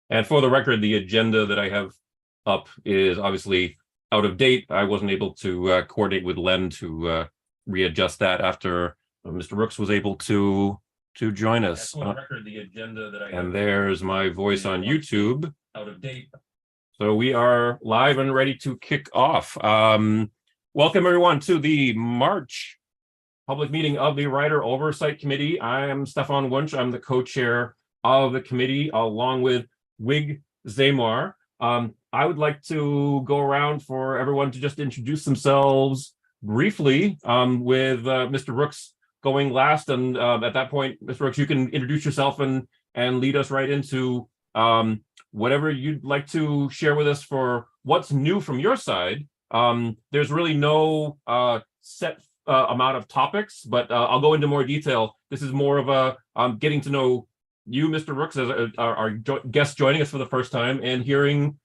And for the record, the agenda that I have up is obviously out of date. I wasn't able to coordinate with Len to readjust that after Mr. Rooks was able to join us. For the record, the agenda that I have, and there's my voice on YouTube. Out of date. So we are live and ready to kick off. Welcome everyone to the March public meeting of the Rider Oversight Committee. I am Stefan Wunsch. I'm the co-chair of the committee along with Wig Zamar. I would like to go around for everyone to just introduce themselves briefly, with Mr. Rooks going last. And at that point, Mr. Rooks, you can introduce yourself and lead us right into whatever you'd like to share with us for what's new from your side. There's really no set amount of topics, but I'll go into more detail. This is more of a getting to know you, Mr. Rooks, as our guest joining us for the first time, and hearing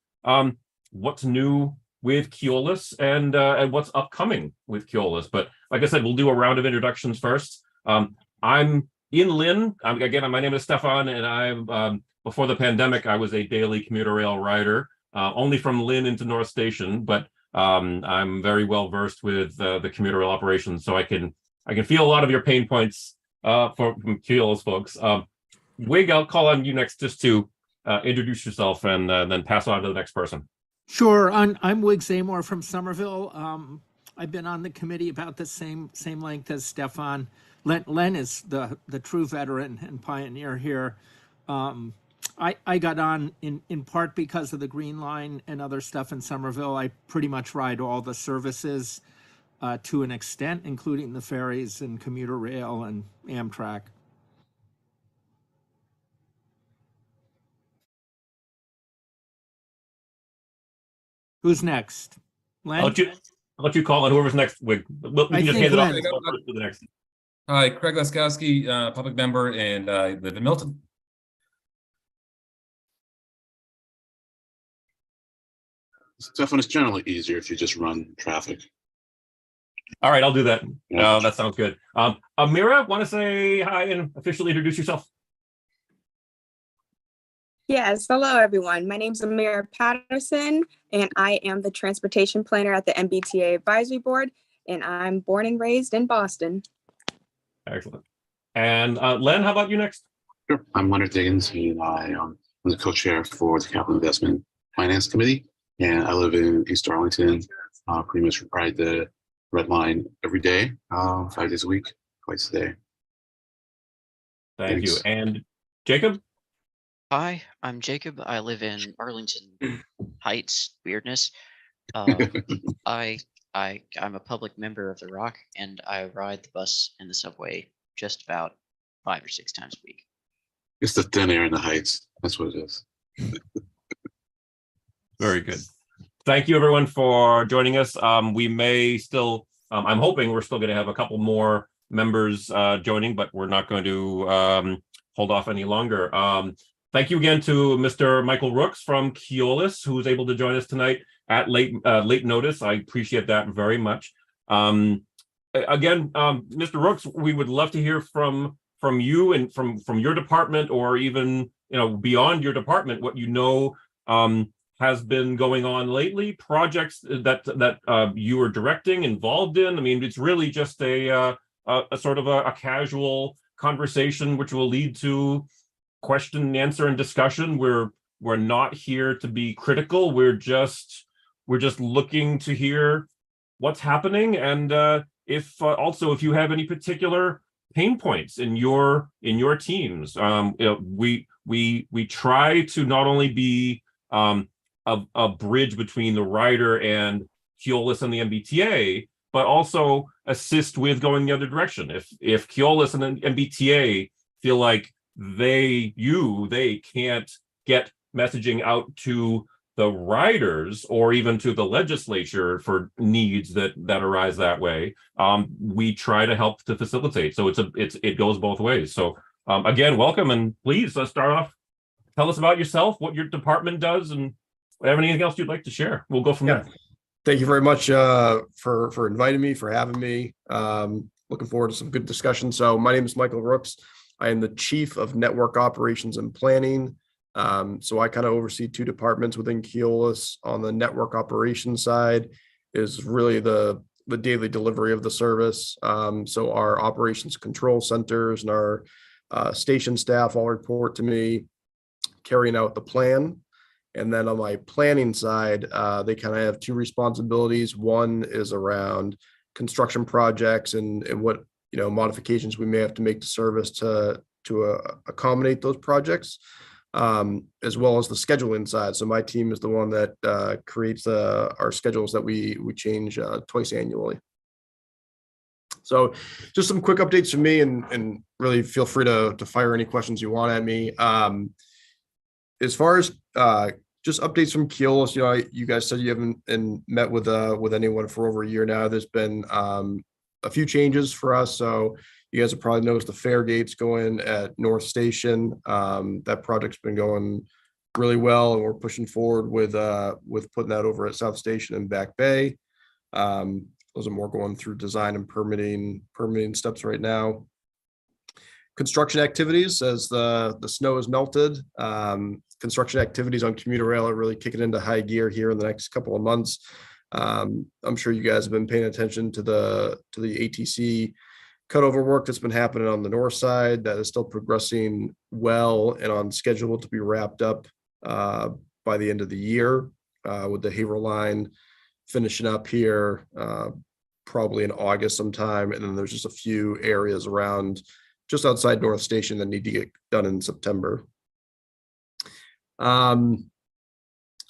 what's new with Keolis and what's upcoming with Keolis. But like I said, we'll do a round of introductions first. I'm in Lynn. Again, my name is Stefan, and I'm before the pandemic, I was a daily commuter rail rider, only from Lynn into North Station, but I'm very well versed with the commuter rail operations, so I can feel a lot of your pain points from Keolis folks. Wig, I'll call on you next just to introduce yourself and then pass on to the next person. Sure. I'm Wig Zamar from Somerville. I've been on the committee about the same length as Stefan. Len is the true veteran and pioneer here. I got on in part because of the Green Line and other stuff in Somerville. I pretty much ride all the services to an extent, including the ferries and commuter rail and Amtrak. Who's next? Len? I'll let you call on whoever's next, Wig. We can just hand it off to the next. Hi, Craig Laskowski, public member, and I live in Milton. Stefan, it's generally easier if you just run traffic. All right, I'll do that. That sounds good. Amira, want to say hi and officially introduce yourself? Yes, hello everyone. My name is Amira Patterson, and I am the transportation planner at the MBTA Advisory Board, and I'm born and raised in Boston. Excellent. And Len, how about you next? Sure. I'm Leonard Diggins, and I'm the co-chair for the Capital Investment Finance Committee, and I live in East Arlington. Pretty much ride the Red Line every day, 5 days a week, twice a day. Thank you. And Jacob? Hi, I'm Jacob. I live in Arlington Heights. Weirdness. I'm a public member of the Rock, and I ride the bus and the subway just about 5 or 6 times a week. It's the thin air in the Heights. That's what it is. Very good. Thank you, everyone, for joining us. We may still, I'm hoping we're still going to have a couple more members joining, but we're not going to hold off any longer. Thank you again to Mr. Michael Rooks from Keolis, who was able to join us tonight at late notice. I appreciate that very much. Again, Mr. Rooks, we would love to hear from you and from your department, or even beyond your department, what has been going on lately, projects that you are directing, involved in. I mean, it's really just a sort of a casual conversation, which will lead to question and answer and discussion. We're not here to be critical. We're just looking to hear what's happening, and if you have any particular pain points in your teams. We try to not only be a bridge between the rider and Keolis and the MBTA, but also assist with going the other direction. If Keolis and MBTA feel like they can't get messaging out to the riders or even to the legislature for needs that arise that way, we try to help to facilitate. So it goes both ways. So again, welcome, and please let's start off. Tell us about yourself, what your department does, and anything else you'd like to share. We'll go from there. Thank you very much for inviting me, for having me. Looking forward to some good discussion. So my name is Michael Rooks. I am the Chief of Network Operations and Planning So I kind of oversee two departments within Keolis. On the network operations side is really the daily delivery of the service. So our operations control centers and our station staff all report to me, carrying out the plan. And then on my planning side, they kind of have two responsibilities. One is around construction projects and what, modifications we may have to make to service to accommodate those projects, as well as the scheduling side. So my team is the one that creates our schedules that we change twice annually. So just some quick updates from me, and really feel free to fire any questions you want at me. As far as just updates from Keolis, you guys said you haven't met with anyone for over a year now. There's been a few changes for us. So you guys have probably noticed the fare gates going at North Station. That project's been going really well, and we're pushing forward with putting that over at South Station and Back Bay. Those are more going through design and permitting steps right now. Construction activities, as the snow has melted, construction activities on commuter rail are really kicking into high gear here in the next couple of months. I'm sure you guys have been paying attention to the ATC cutover work that's been happening on the north side. That is still progressing well and on schedule to be wrapped up by the end of the year, with the Haverhill line finishing up here probably in August sometime. And then there's just a few areas around just outside North Station that need to get done in September. On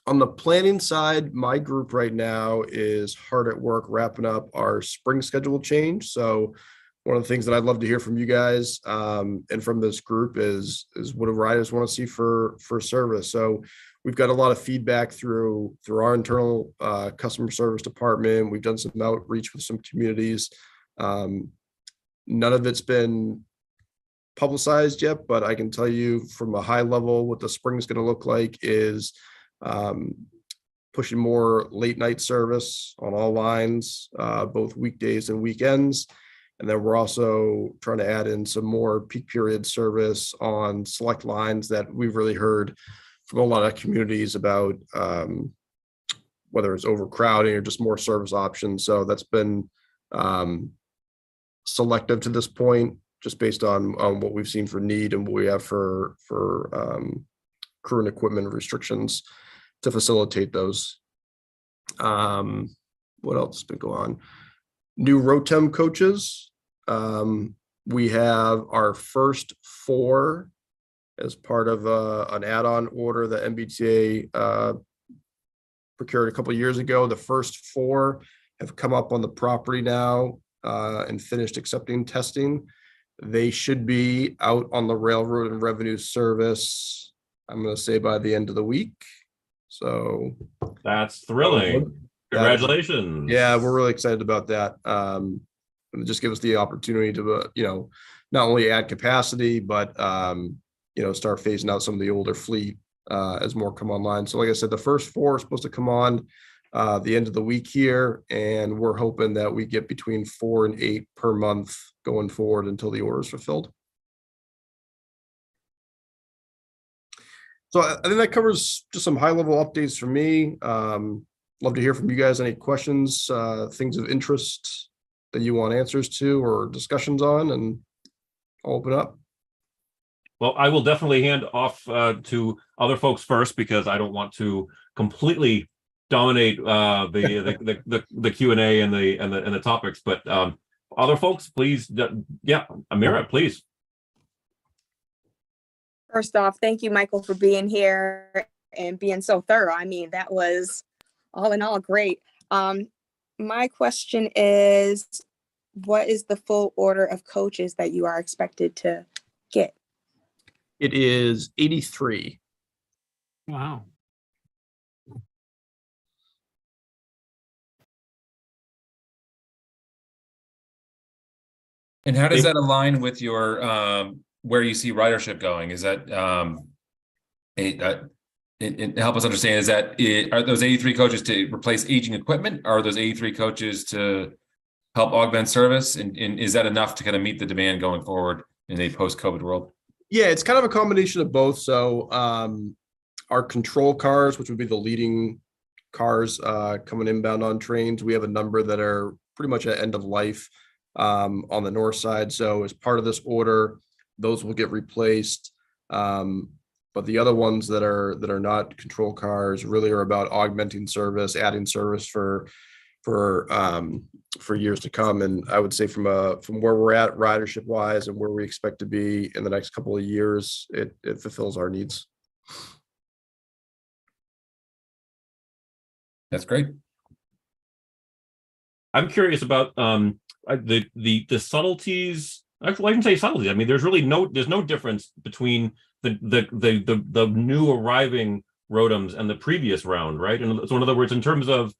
the planning side, my group right now is hard at work wrapping up our spring schedule change. So one of the things that I'd love to hear from you guys and from this group is what do riders want to see for service. So we've got a lot of feedback through our internal customer service department. We've done some outreach with some communities. None of it's been publicized yet, but I can tell you from a high level what the spring is going to look like is pushing more late night service on all lines, both weekdays and weekends. And then we're also trying to add in some more peak period service on select lines that we've really heard from a lot of communities about, whether it's overcrowding or just more service options. So that's been selective to this point, just based on what we've seen for need and what we have for crew and equipment restrictions to facilitate those. What else has been going on? New ROTEM coaches. We have our first 4 as part of an add-on order that MBTA procured a couple of years ago. The first 4 have come up on the property now and finished accepting testing. They should be out on the railroad and revenue service, I'm going to say, by the end of the week. So that's thrilling. Congratulations. Yeah, we're really excited about that. And it just gives us the opportunity to, not only add capacity, but, start phasing out some of the older fleet as more come online. So like I said, the first 4 are supposed to come on the end of the week here, and we're hoping that we get between 4 and 8 per month going forward until the order is fulfilled. So I think that covers just some high-level updates from me. Love to hear from you guys. Any questions, things of interest that you want answers to or discussions on, and I'll open up. Well, I will definitely hand off to other folks first, because I don't want to completely dominate the Q&A and the topics. But other folks, please, yeah, Amira, please. First off, thank you, Michael, for being here and being so thorough. I mean, that was all in all great. My question is, what is the full order of coaches that you are expected to get? It is 83. Wow. And how does that align with your where you see ridership going? Is that help us understand, is that are those 83 coaches to replace aging equipment? Or are those 83 coaches to help augment service? And is that enough to kind of meet the demand going forward in a post-COVID world? Yeah, it's kind of a combination of both. So our control cars, which would be the leading cars coming inbound on trains, we have a number that are pretty much at end of life on the north side. So as part of this order, those will get replaced. But the other ones that are not control cars really are about augmenting service, adding service for years to come. And I would say from where we're at ridership wise and where we expect to be in the next couple of years, it fulfills our needs. That's great. I'm curious about the subtleties. Actually, I can say subtleties. I mean, there's no difference between the new arriving ROTMs and the previous round, right? And so in other words, in terms of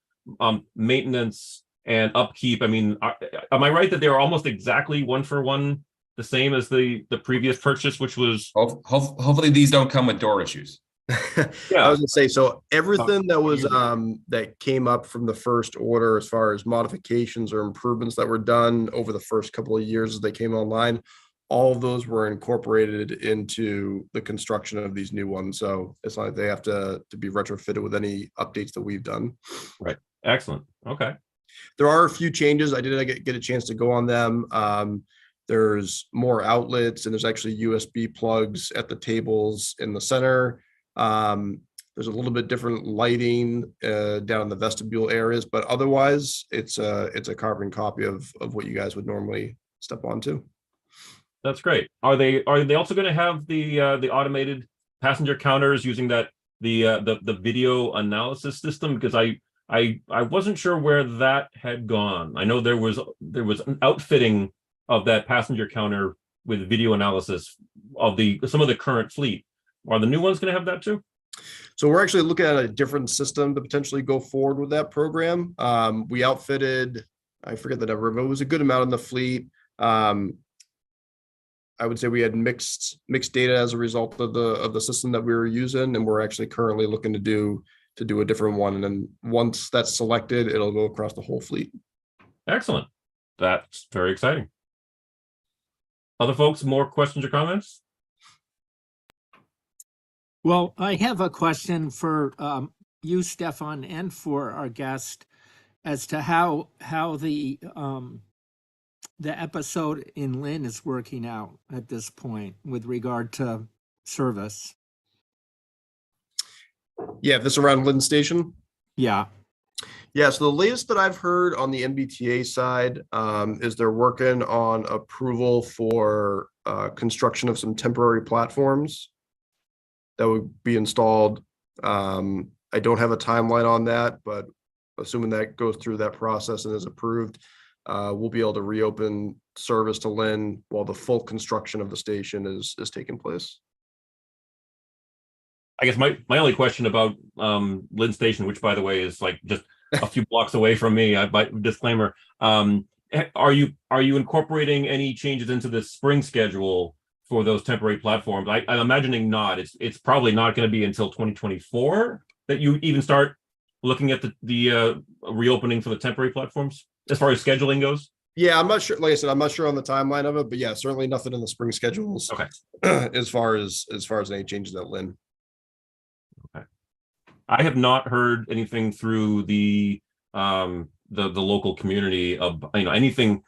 maintenance and upkeep, I mean, am I right that they're almost exactly one for one the same as the previous purchase, which was Hopefully these don't come with door issues. I was gonna say, so everything that was that came up from the first order as far as modifications or improvements that were done over the first couple of years as they came online, all of those were incorporated into the construction of these new ones. So it's not like they have to be retrofitted with any updates that we've done. right. Excellent. Okay. There are a few changes. I did get a chance to go on them. There's more outlets and there's actually USB plugs at the tables in the center. There's a little bit different lighting down in the vestibule areas, but otherwise it's a carbon copy of what you guys would normally step onto. That's great. Are they also going to have the automated passenger counters using the video analysis system? Because I wasn't sure where that had gone. I know there was an outfitting of that passenger counter with video analysis of some of the current fleet. Are the new ones going to have that too? So we're actually looking at a different system to potentially go forward with that program. We outfitted, I forget the number, but it was a good amount in the fleet. I would say we had mixed data as a result of the system that we were using, and we're actually currently looking to do a different one. And then once that's selected, it'll go across the whole fleet. Excellent. That's very exciting. Other folks, more questions or comments? Well, I have a question for you, Stefan, and for our guest as to how the episode in Lynn is working out at this point with regard to service. Yeah, this around Lynn Station. Yeah. Yeah, so the latest that I've heard on the MBTA side is they're working on approval for construction of some temporary platforms that would be installed. I don't have a timeline on that, but assuming that goes through that process and is approved, we'll be able to reopen service to Lynn while the full construction of the station is taking place. I guess my only question about Lynn Station, which by the way is like just a few blocks away from me, disclaimer, are you incorporating any changes into the spring schedule for those temporary platforms? I'm imagining not. It's probably not going to be until 2024 that you even start looking at the reopening for the temporary platforms as far as scheduling goes. Yeah, I'm not sure. Like I said, I'm not sure on the timeline of it, but yeah, certainly nothing in the spring schedules. Okay. as far as any changes at Lynn. Okay. I have not heard anything through the local community of anything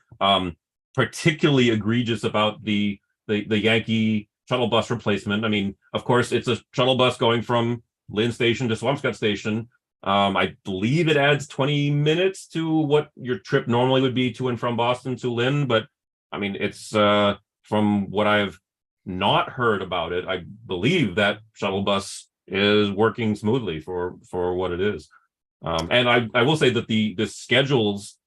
particularly egregious about the Yankee shuttle bus replacement. I mean, of course, it's a shuttle bus going from Lynn Station to Swampscott Station. I believe it adds 20 minutes to what your trip normally would be to and from Boston to Lynn, but I mean, it's from what I've not heard about it, I believe that shuttle bus is working smoothly for what it is. And I will say that the schedules,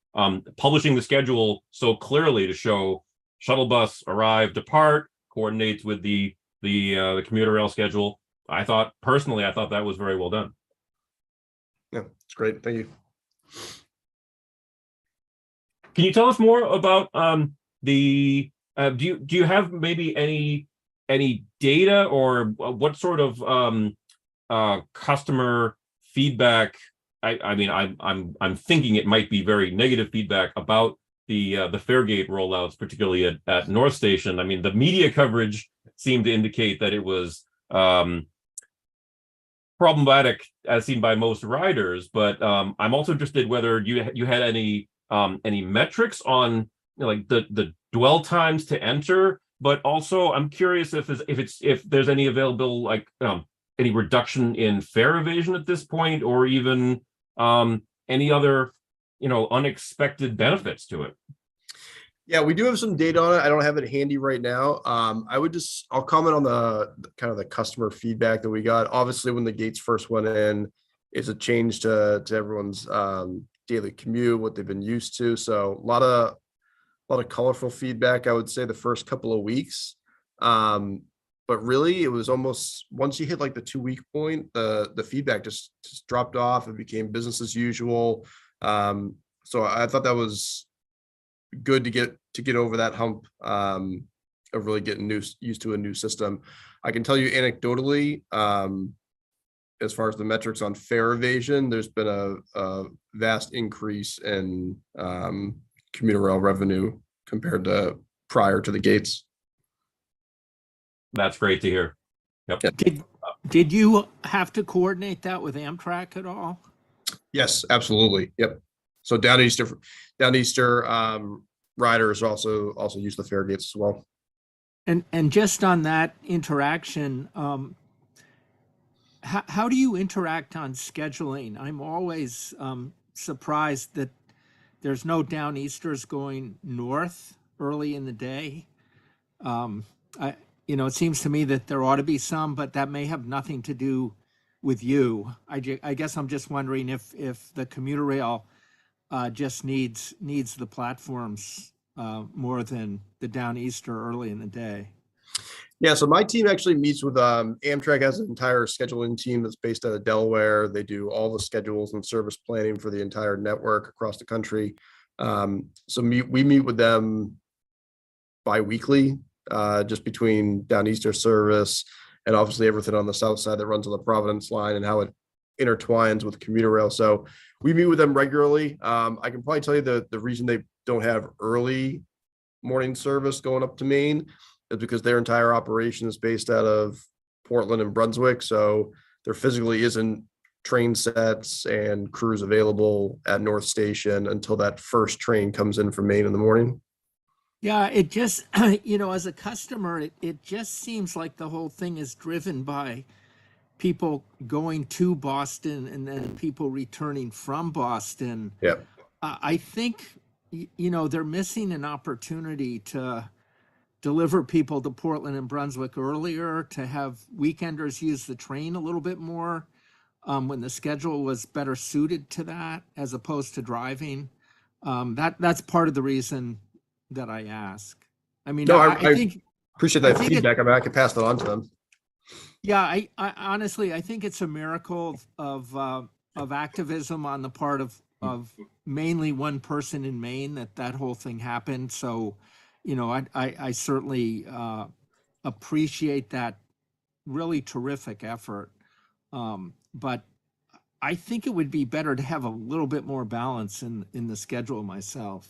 publishing the schedule so clearly to show shuttle bus arrive, depart, coordinates with the commuter rail schedule. I thought that was very well done. Yeah, it's great. Thank you. Can you tell us more about do you have maybe any data or what sort of customer feedback? I mean, I'm thinking it might be very negative feedback about the Fairgate rollouts, particularly at North Station. I mean, the media coverage seemed to indicate that it was problematic as seen by most riders, but I'm also interested whether you had any metrics on like the dwell times to enter, but also I'm curious if there's any available like any reduction in fare evasion at this point, or even any other unexpected benefits to it. Yeah, we do have some data on it. I don't have it handy right now. I'll comment on the kind of the customer feedback that we got. Obviously, when the gates first went in, it's a change to everyone's daily commute, what they've been used to. So a lot of colorful feedback, I would say, the first couple of weeks. But really, it was almost once you hit like the 2-week point, the feedback just dropped off. It became business as usual. So I thought that was good to get over that hump of really getting used to a new system. I can tell you anecdotally, as far as the metrics on fare evasion, there's been a vast increase in commuter rail revenue compared to prior to the gates. That's great to hear. Yep. Did you have to coordinate that with Amtrak at all? Yes, absolutely. Yep. So Downeaster riders also use the fare gates as well. And just on that interaction, how do you interact on scheduling? I'm always surprised that there's no Downeasters going north early in the day. It seems to me that there ought to be some, but that may have nothing to do with you. I guess I'm just wondering if the commuter rail just needs the platforms more than the Downeaster early in the day. Yeah, so my team actually meets with Amtrak has an entire scheduling team that's based out of Delaware. They do all the schedules and service planning for the entire network across the country. So we meet with them bi-weekly, just between Downeaster service and obviously everything on the south side that runs on the Providence line and how it intertwines with commuter rail. So we meet with them regularly. I can probably tell you the reason they don't have early morning service going up to Maine is because their entire operation is based out of Portland and Brunswick. So there physically isn't train sets and crews available at North Station until that first train comes in from Maine in the morning. Yeah, it just, as a customer, it just seems like the whole thing is driven by people going to Boston and then people returning from Boston. Yeah. I think, they're missing an opportunity to deliver people to Portland and Brunswick earlier, to have weekenders use the train a little bit more when the schedule was better suited to that as opposed to driving. That's part of the reason that I ask. I mean, No, I think appreciate that feedback. I can pass that on to them. Yeah, I honestly, I think it's a miracle of activism on the part of mainly one person in Maine that whole thing happened. So, I certainly appreciate that really terrific effort. But I think it would be better to have a little bit more balance in the schedule myself.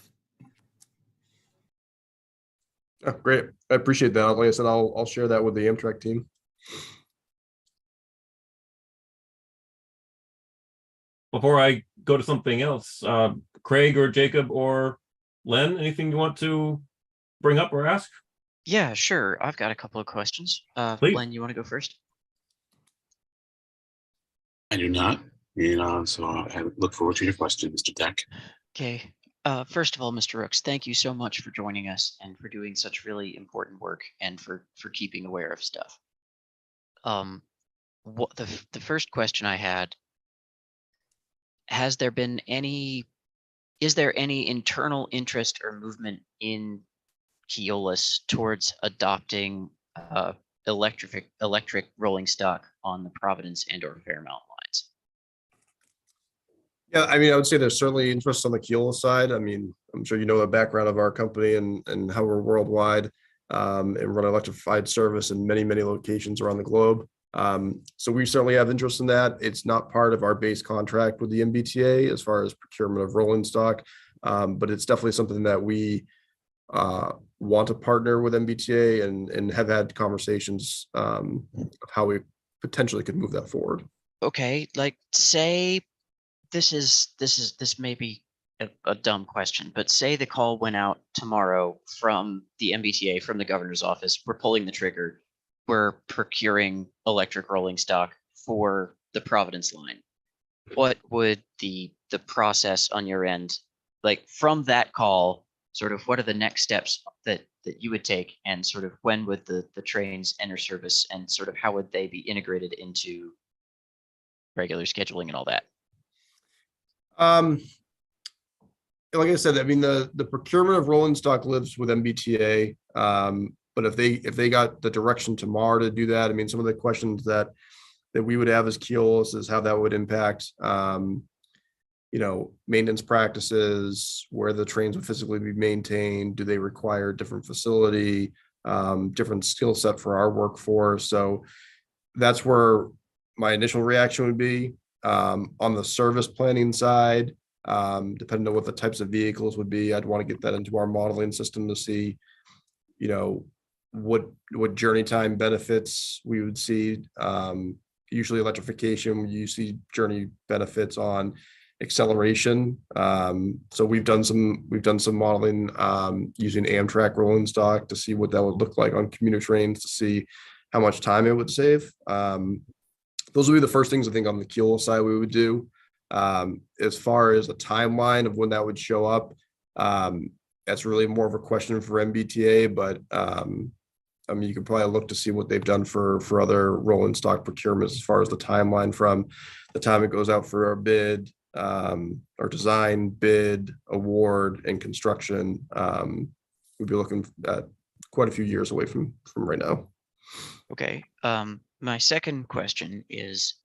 Oh, great. I appreciate that. Like I said, I'll share that with the Amtrak team. Before I go to something else, Craig or Jacob or Len, anything you want to bring up or ask? Yeah, sure. I've got a couple of questions. Please. Len, you want to go first? I do not. So I look forward to your question, Mr. Deck. Okay. First of all, Mr. Rooks, thank you so much for joining us and for doing such really important work and for keeping aware of stuff. What the first question I had, is there any internal interest or movement in Keolis towards adopting electric rolling stock on the Providence and/or Fairmount lines? Yeah, I mean, I would say there's certainly interest on the Keolis side. I mean, I'm sure you know the background of our company and how we're worldwide and run electrified service in many, many locations around the globe. So we certainly have interest in that. It's not part of our base contract with the MBTA as far as procurement of rolling stock, but it's definitely something that we want to partner with MBTA and have had conversations of how we potentially could move that forward. okay, like say this may be a dumb question, but say the call went out tomorrow from the MBTA, from the governor's office. We're pulling the trigger. We're procuring electric rolling stock for the Providence line. What would the process on your end, like from that call, sort of what are the next steps that you would take, and sort of when would the trains enter service, and sort of how would they be integrated into regular scheduling and all that? Like I said, I mean, the procurement of rolling stock lives with MBTA. But if they got the direction tomorrow to do that, I mean, some of the questions that we would have as Keolis is how that would impact, maintenance practices, where the trains would physically be maintained. Do they require different facility, different skill set for our workforce? So that's where my initial reaction would be. On the service planning side, depending on what the types of vehicles would be, I'd want to get that into our modeling system to see, what journey time benefits we would see. Usually electrification, you see journey benefits on acceleration. So we've done some modeling using Amtrak rolling stock to see what that would look like on commuter trains, to see how much time it would save. Those would be the first things I think on the Keolis side we would do. As far as a timeline of when that would show up, that's really more of a question for MBTA, but I mean, you could probably look to see what they've done for other rolling stock procurements as far as the timeline from the time it goes out for a bid, or design, bid, award, and construction. We'd be looking at quite a few years away from right now. Okay. My second question is,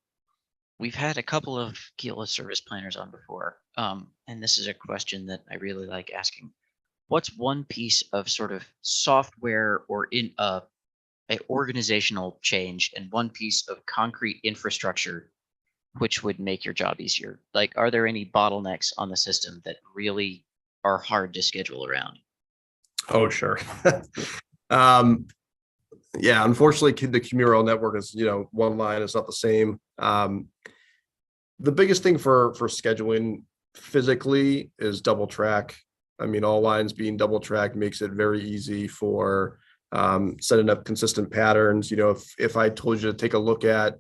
we've had a couple of Keolis service planners on before, and this is a question that I really like asking. What's one piece of sort of software or in a organizational change, and one piece of concrete infrastructure which would make your job easier? Like, are there any bottlenecks on the system that really are hard to schedule around? Oh, sure. Yeah, unfortunately, the commuter rail network is, one line is not the same. The biggest thing for scheduling physically is double track. I mean, all lines being double tracked makes it very easy for setting up consistent patterns. If I told you to take a look at,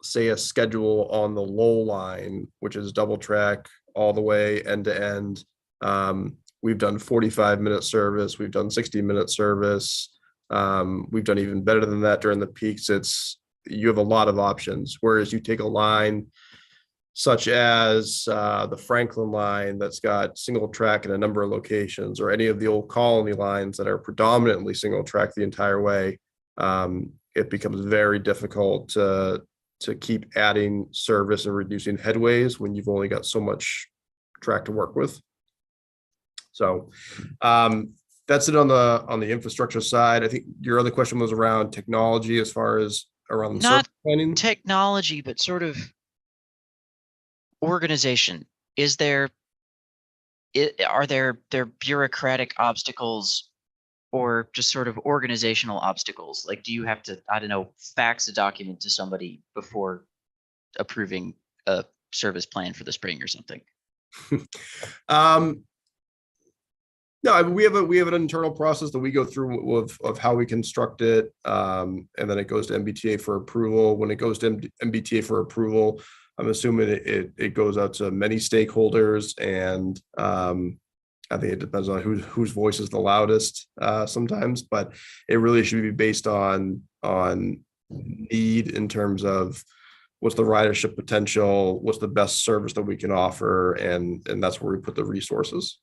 say, a schedule on the Lowell line, which is double track all the way end to end, we've done 45-minute service, we've done 60-minute service, we've done even better than that during the peaks. You have a lot of options, whereas you take a line such as the Franklin line that's got single track in a number of locations, or any of the old colony lines that are predominantly single track the entire way, it becomes very difficult to keep adding service and reducing headways when you've only got so much track to work with. So that's it on the infrastructure side. I think your other question was around technology, as far as around the Not service planning. technology, but sort of organization. Are there bureaucratic obstacles, or just sort of organizational obstacles? Like, do you have to, I don't know, fax a document to somebody before approving a service plan for the spring or something? No, we have an internal process that we go through of how we construct it, and then it goes to MBTA for approval. When it goes to MBTA for approval, I'm assuming it goes out to many stakeholders, and I think it depends on whose voice is the loudest sometimes, but it really should be based on need, in terms of what's the ridership potential, what's the best service that we can offer, and that's where we put the resources.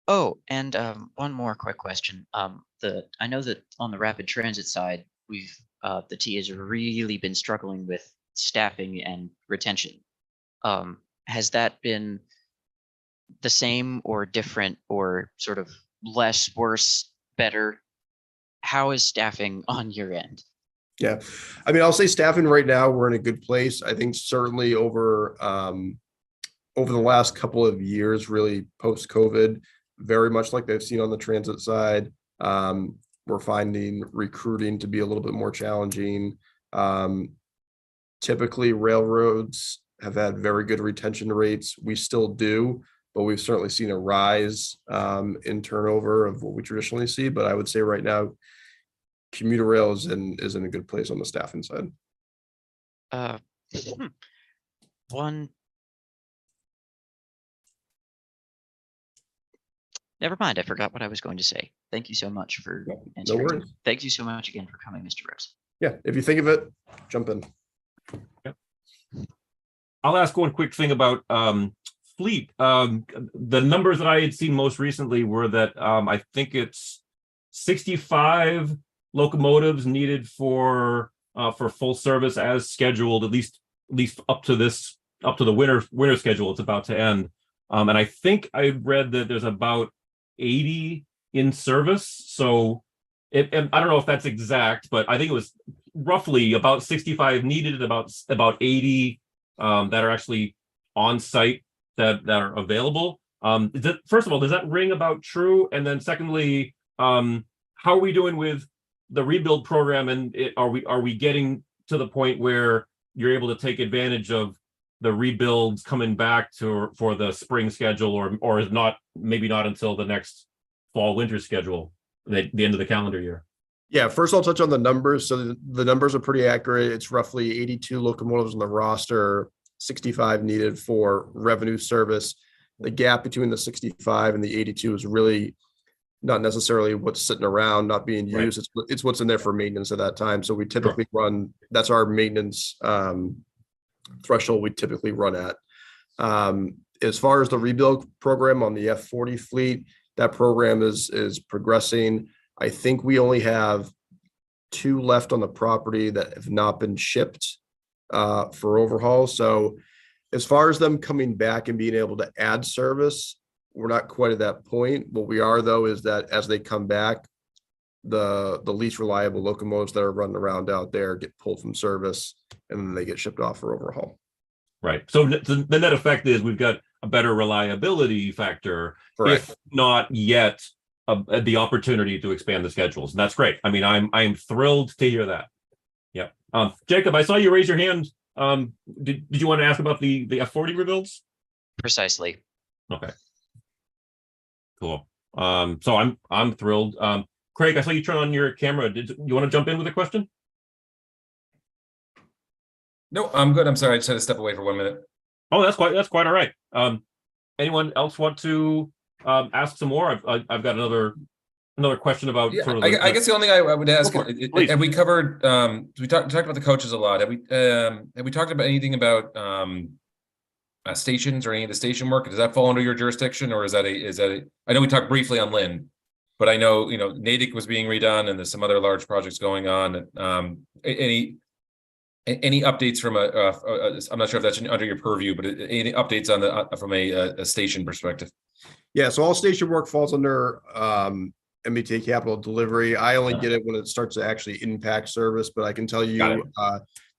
Oh, and one more quick question. I know that on the rapid transit side, the T has really been struggling with staffing and retention. Has that been the same or different, or sort of less, worse, better? How is staffing on your end? Yeah, I mean, I'll say staffing right now, we're in a good place. I think certainly over the last couple of years, really post-COVID, very much like they've seen on the transit side, we're finding recruiting to be a little bit more challenging. Typically, railroads have had very good retention rates. We still do, but we've certainly seen a rise in turnover of what we traditionally see. But I would say right now, commuter rail is in a good place on the staffing side. One. Never mind. I forgot what I was going to say. Thank you so much for No answering. worries. Thank you so much again for coming, Mr. Rose. Yeah, if you think of it, jump in. I'll ask one quick thing about fleet. The numbers that I had seen most recently were that I think it's 65 locomotives needed for full service as scheduled, at least up to the winter schedule it's about to end. And I think I read that there's about 80 in service. So I don't know if that's exact, but I think it was roughly about 65 needed, about 80 that are actually on site that are available. First of all, does that ring about true? And then secondly, how are we doing with the rebuild program? And are we getting to the point where you're able to take advantage of the rebuilds coming back for the spring schedule, or is not, maybe not until the next fall winter schedule, the end of the calendar year? Yeah, first I'll touch on the numbers. So the numbers are pretty accurate. It's roughly 82 locomotives on the roster, 65 needed for revenue service. The gap between the 65 and the 82 is really not necessarily what's sitting around not being used. Right. It's what's in there for maintenance at that time. So we typically run, that's our maintenance threshold we typically run at. As far as the rebuild program on the F40 fleet, that program is progressing. I think we only have 2 left on the property that have not been shipped for overhaul. So as far as them coming back and being able to add service, we're not quite at that point. What we are, though, is that as they come back, the least reliable locomotives that are running around out there get pulled from service and then they get shipped off for overhaul. Right. So the net effect is we've got a better reliability factor, Correct. if not yet the opportunity to expand the schedules. And that's great. I mean, I'm thrilled to hear that. Yeah. Jacob, I saw you raise your hand. Did you want to ask about the F40 rebuilds? Precisely. Okay. Cool. So I'm thrilled. Craig, I saw you turn on your camera. Did you want to jump in with a question? No, I'm good. I'm sorry. I just had to step away for 1 minute. Oh, that's quite all right. Anyone else want to ask some more? I've got another question about Yeah, sort of I guess the only thing I would ask, Go for it, have we covered, we talked about the coaches a lot. Have we talked about anything about stations or any of the station work? Does that fall under your jurisdiction, or is that I know we talked briefly on Lynn, but I know, Natick was being redone and there's some other large projects going on. Any updates from I'm not sure if that's under your purview, but any updates on from a station perspective? Yeah, so all station work falls under MBTA capital delivery. I only get it when it starts to actually impact service, but I can tell you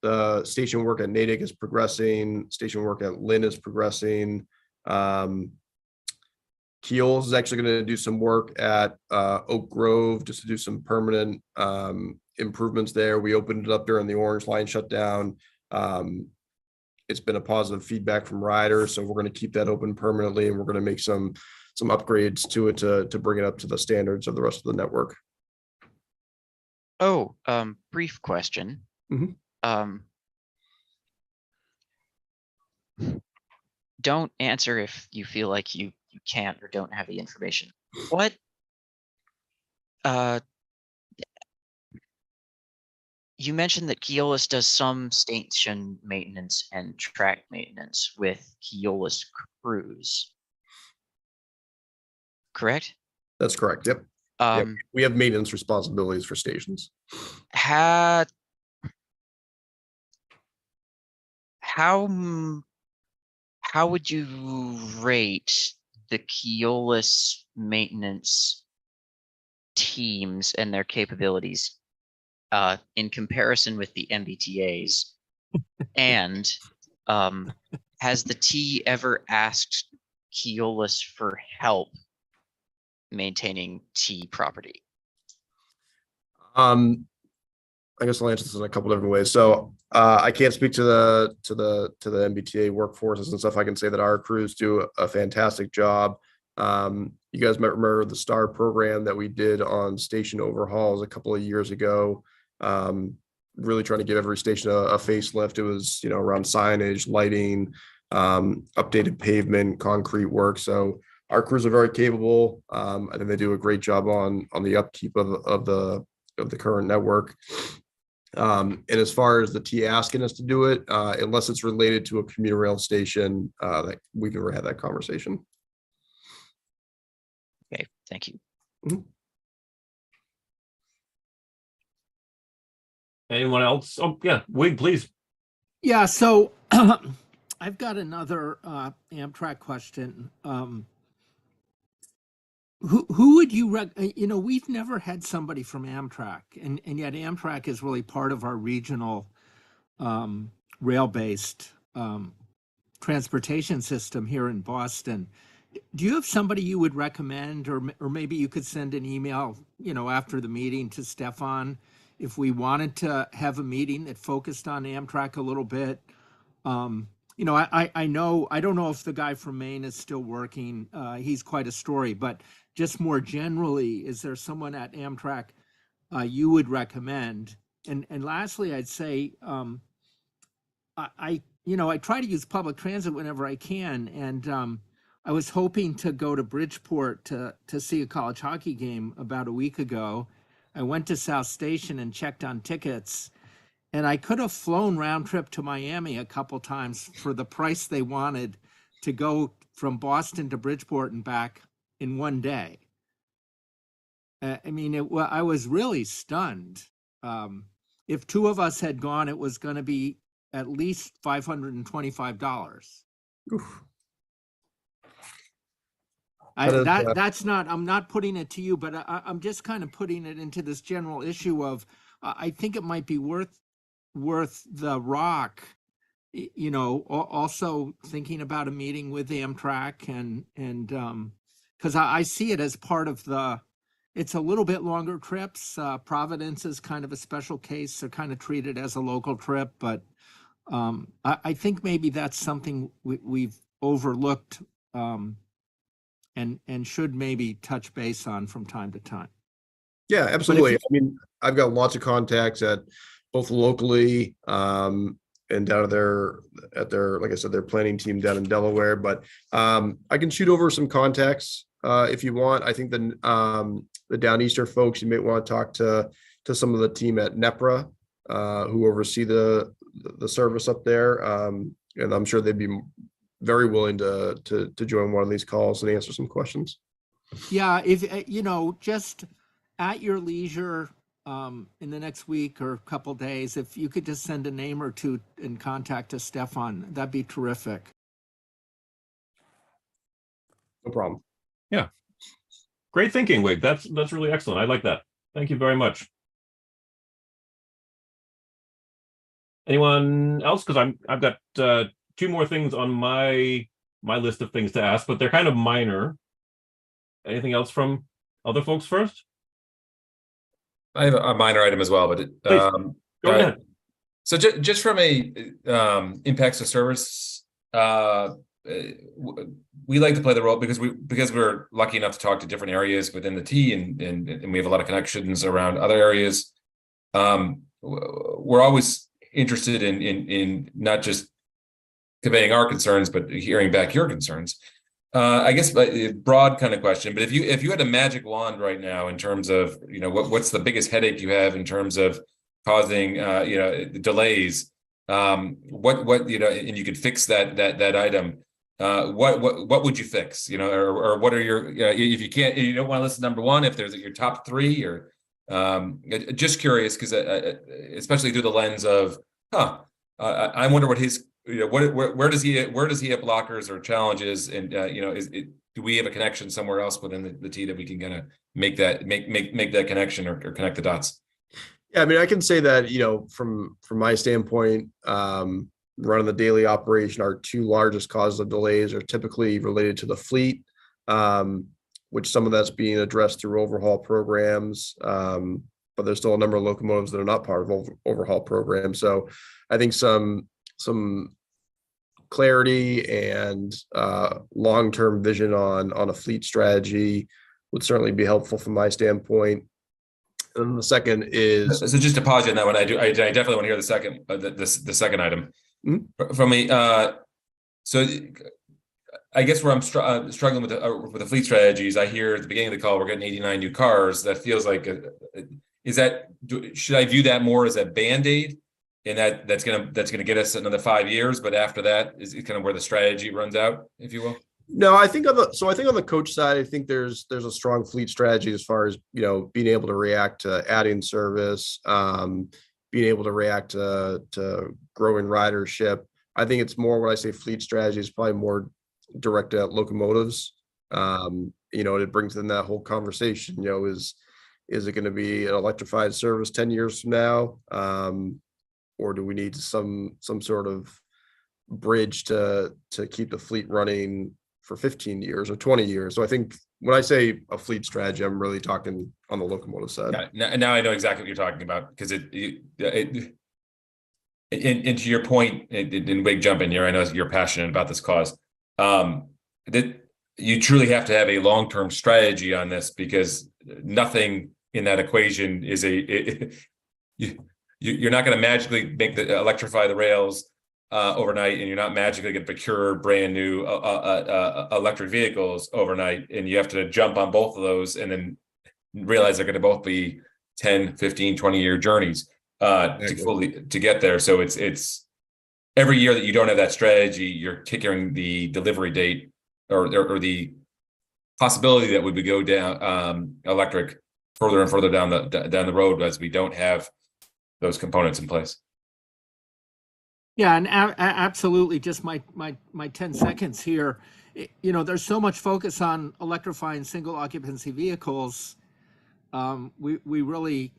the station work at Natick is progressing. Station work at Lynn is progressing. Keels is actually going to do some work at Oak Grove just to do some permanent improvements there. We opened it up during the Orange Line shutdown. It's been a positive feedback from riders, so we're going to keep that open permanently, and we're going to make some upgrades to it to bring it up to the standards of the rest of the network. Oh, brief question. Mm-hmm. Don't answer if you feel like you can't or don't have the information. What you mentioned that Keolis does some station maintenance and track maintenance with Keolis crews, correct? That's correct. Yep. Yep. We have maintenance responsibilities for stations. How would you rate the Keolis maintenance teams and their capabilities in comparison with the MBTAs? And has the T ever asked Keolis for help maintaining T property? I guess I'll answer this in a couple different ways. So I can't speak to the MBTA workforces and stuff. I can say that our crews do a fantastic job. You guys might remember the STAR program that we did on station overhauls a couple of years ago. Really trying to give every station a facelift. It was, you know, around signage, lighting, updated pavement, concrete work. So our crews are very capable. I think they do a great job on the upkeep of the current network. And as far as the T asking us to do it, unless it's related to a commuter rail station, that we've never had that conversation. Okay, thank you. Anyone else? Oh, yeah, Wig, please. Yeah, so I've got another Amtrak question. Who would you you know, we've never had somebody from Amtrak, and yet Amtrak is really part of our regional rail-based transportation system here in Boston. Do you have somebody you would recommend, or maybe you could send an email, you know, after the meeting to Stefan, if we wanted to have a meeting that focused on Amtrak a little bit? You know, I know, I don't know if the guy from Maine is still working. He's quite a story, but just more generally, is there someone at Amtrak you would recommend? And lastly, I'd say, you know, I try to use public transit whenever I can, and I was hoping to go to Bridgeport to see a college hockey game about a week ago. I went to South Station and checked on tickets, and I could have flown round trip to Miami a couple times for the price they wanted to go from Boston to Bridgeport and back in one day. I mean, I was really stunned. If two of us had gone, it was going to be at least $525. Oof. That's not, I'm not putting it to you, but I'm just kind of putting it into this general issue of, I think it might be worth the rock, you know, also thinking about a meeting with Amtrak and because I see it as part of it's a little bit longer trips. Providence is kind of a special case. They're kind of treated as a local trip, but I think maybe that's something we've overlooked and should maybe touch base on from time to time. Yeah, absolutely. I mean, I've got lots of contacts at both locally and down at their, like I said, their planning team down in Delaware. But I can shoot over some contacts if you want. I think the Downeaster folks, you may want to talk to some of the team at NEPRA who oversee the service up there, and I'm sure they'd be very willing to join one of these calls and answer some questions. Yeah, if you know, just at your leisure in the next week or couple days, if you could just send a name or two and contact to Stefan, that'd be terrific. No problem. Yeah. Great thinking, Wig. That's really excellent. I like that. Thank you very much. Anyone else? Because I've got two more things on my list of things to ask, but they're kind of minor. Anything else from other folks first? I have a minor item as well, but Go ahead. So just from a impacts to service, we like to play the role because we're lucky enough to talk to different areas within the T, and we have a lot of connections around other areas. We're always interested in not just conveying our concerns, but hearing back your concerns. I guess a broad kind of question, but if you had a magic wand right now in terms of, you know, what's the biggest headache you have in terms of causing you know, delays, what you know, and you could fix that item, what would you fix, you know, or what are your, if you can't, you don't want to list number one, if there's your top three, or just curious, because especially through the lens of I wonder what his, you know, where does he have blockers or challenges, and you know, do we have a connection somewhere else within the T that we can kind of make that connection or connect the dots? Yeah, I mean, I can say that, you know, from my standpoint, running the daily operation, our two largest causes of delays are typically related to the fleet, which some of that's being addressed through overhaul programs. but there's still a number of locomotives that are not part of overhaul program. So I think some clarity and long-term vision on a fleet strategy would certainly be helpful from my standpoint. And the second is, So just to pause you on that one, I definitely want to hear the second, the second item from me. So I guess where I'm struggling with the fleet strategies, I hear at the beginning of the call we're getting 89 new cars. That feels like should I view that more as a band-aid, and that's gonna get us another 5 years, but after that is kind of where the strategy runs out, if you will? no, I think on the coach side, I think there's a strong fleet strategy as far as, being able to react to adding service, being able to react to growing ridership. I think it's more, when I say fleet strategy, is probably more direct at locomotives. It brings in that whole conversation, is it going to be an electrified service 10 years from now? Or do we need some sort of bridge to keep the fleet running for 15 years or 20 years? So I think when I say a fleet strategy, I'm really talking on the locomotive side. Yeah, now I know exactly what you're talking about, because and to your point, and Wig, jump in here, I know you're passionate about this cause, that you truly have to have a long-term strategy on this, because nothing in that equation is you're not going to magically electrify the rails overnight, and you're not magically going to procure brand new electric vehicles overnight, and you have to jump on both of those and then realize they're going to both be 10, 15, 20-year journeys to get there. So it's every year that you don't have that strategy, you're kicking the delivery date or the possibility that we would go down electric further and further down the road, as we don't have those components in place. Yeah, and absolutely. Just my 10 seconds here. There's so much focus on electrifying single occupancy vehicles. We really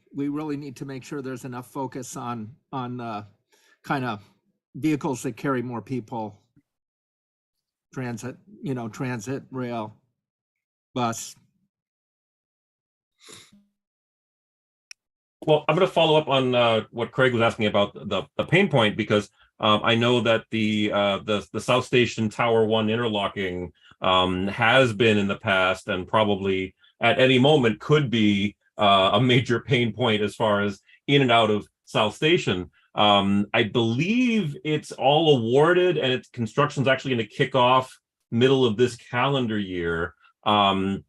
need to make sure there's enough focus on kind of vehicles that carry more people. Transit, rail, bus. Well, I'm going to follow up on what Craig was asking about the pain point, because I know that the South Station Tower 1 interlocking has been in the past, and probably at any moment could be a major pain point as far as in and out of South Station. I believe it's all awarded, and its construction's actually going to kick off middle of this calendar year. I'm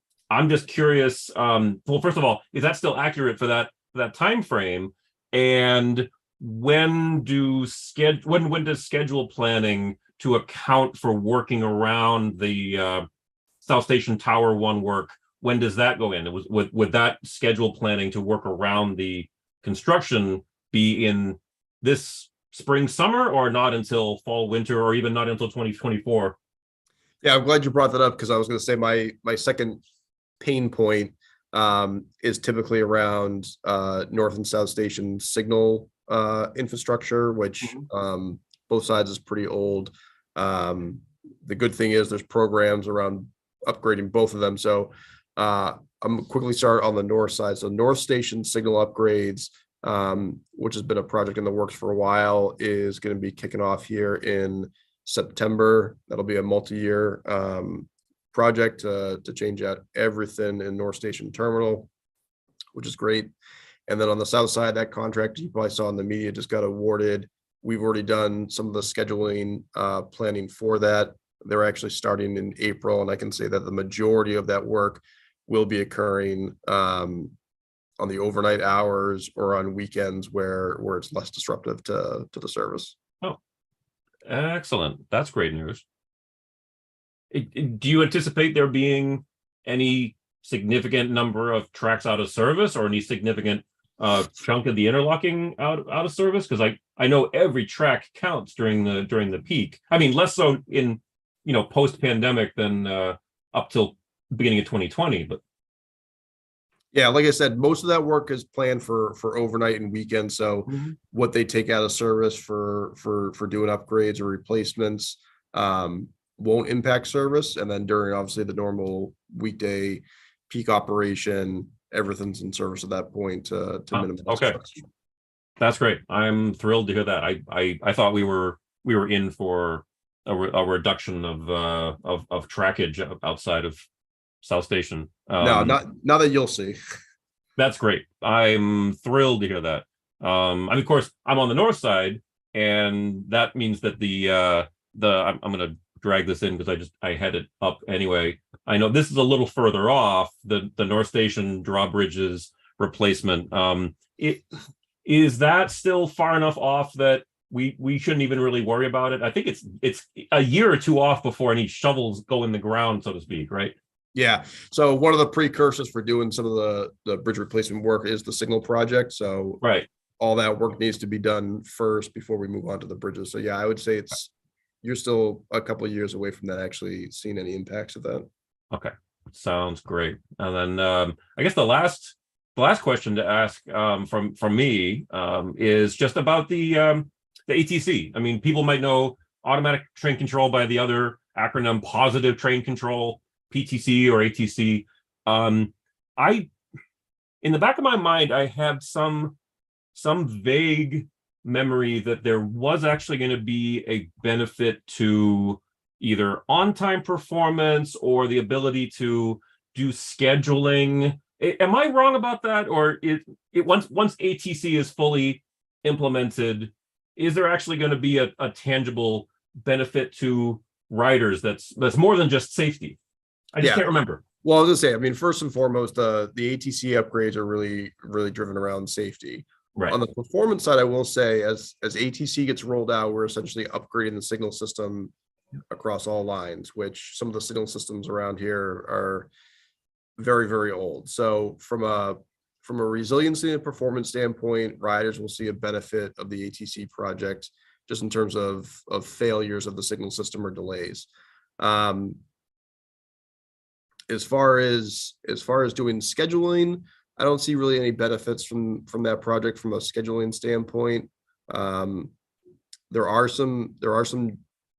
just curious. Well, first of all, is that still accurate for that time frame? And when does schedule planning to account for working around the South Station Tower 1 work, when does that go in? Would that schedule planning to work around the construction be in this spring, summer, or not until fall, winter, or even not until 2024? Yeah, I'm glad you brought that up, because I was going to say my second pain point is typically around North and South Station signal infrastructure, which both sides is pretty old. The good thing is there's programs around upgrading both of them. So I'm quickly start on the north side. So North Station signal upgrades, which has been a project in the works for a while, is going to be kicking off here in September. That'll be a multi-year project to change out everything in North Station Terminal, which is great. And then on the south side, that contract you probably saw in the media just got awarded. We've already done some of the scheduling planning for that. They're actually starting in April, and I can say that the majority of that work will be occurring on the overnight hours or on weekends where it's less disruptive to the service. Oh, excellent. That's great news. Do you anticipate there being any significant number of tracks out of service, or any significant chunk of the interlocking out of service? Because I know every track counts during the peak. I mean, less so in post-pandemic than up till the beginning of 2020, but yeah, like I said, most of that work is planned for overnight and weekends. So what they take out of service for doing upgrades or replacements won't impact service. And then during obviously the normal weekday peak operation, everything's in service at that point to minimize. okay. stress. That's great. I'm thrilled to hear that. I thought we were in for a reduction of trackage outside of South Station. No, not that you'll see. That's great. I'm thrilled to hear that. I mean, of course, I'm on the north side, and that means that I'm going to drag this in because I had it up anyway. I know this is a little further off, the North Station drawbridges replacement. Is that still far enough off that we shouldn't even really worry about it? I think it's a year or two off before any shovels go in the ground, so to speak, right? Yeah. So one of the precursors for doing some of the bridge replacement work is the signal project. So Right. all that work needs to be done first before we move on to the bridges. So yeah, I would say you're still a couple of years away from that actually seeing any impacts of that. Okay, sounds great. And then I guess the last question to ask from me is just about the ATC. I mean, people might know automatic train control by the other acronym, positive train control, PTC or ATC. In the back of my mind, I had some vague memory that there was actually going to be a benefit to either on-time performance or the ability to do scheduling. Am I wrong about that? Or once ATC is fully implemented, is there actually going to be a tangible benefit to riders that's more than just safety? I just can't remember. Well, I was gonna say, I mean, first and foremost, the ATC upgrades are really, really driven around safety. Right. On the performance side, I will say, as ATC gets rolled out, we're essentially upgrading the signal system across all lines, which some of the signal systems around here are very, very old. So from a resiliency and performance standpoint, riders will see a benefit of the ATC project just in terms of failures of the signal system or delays. As far as doing scheduling, I don't see really any benefits from that project from a scheduling standpoint. There are some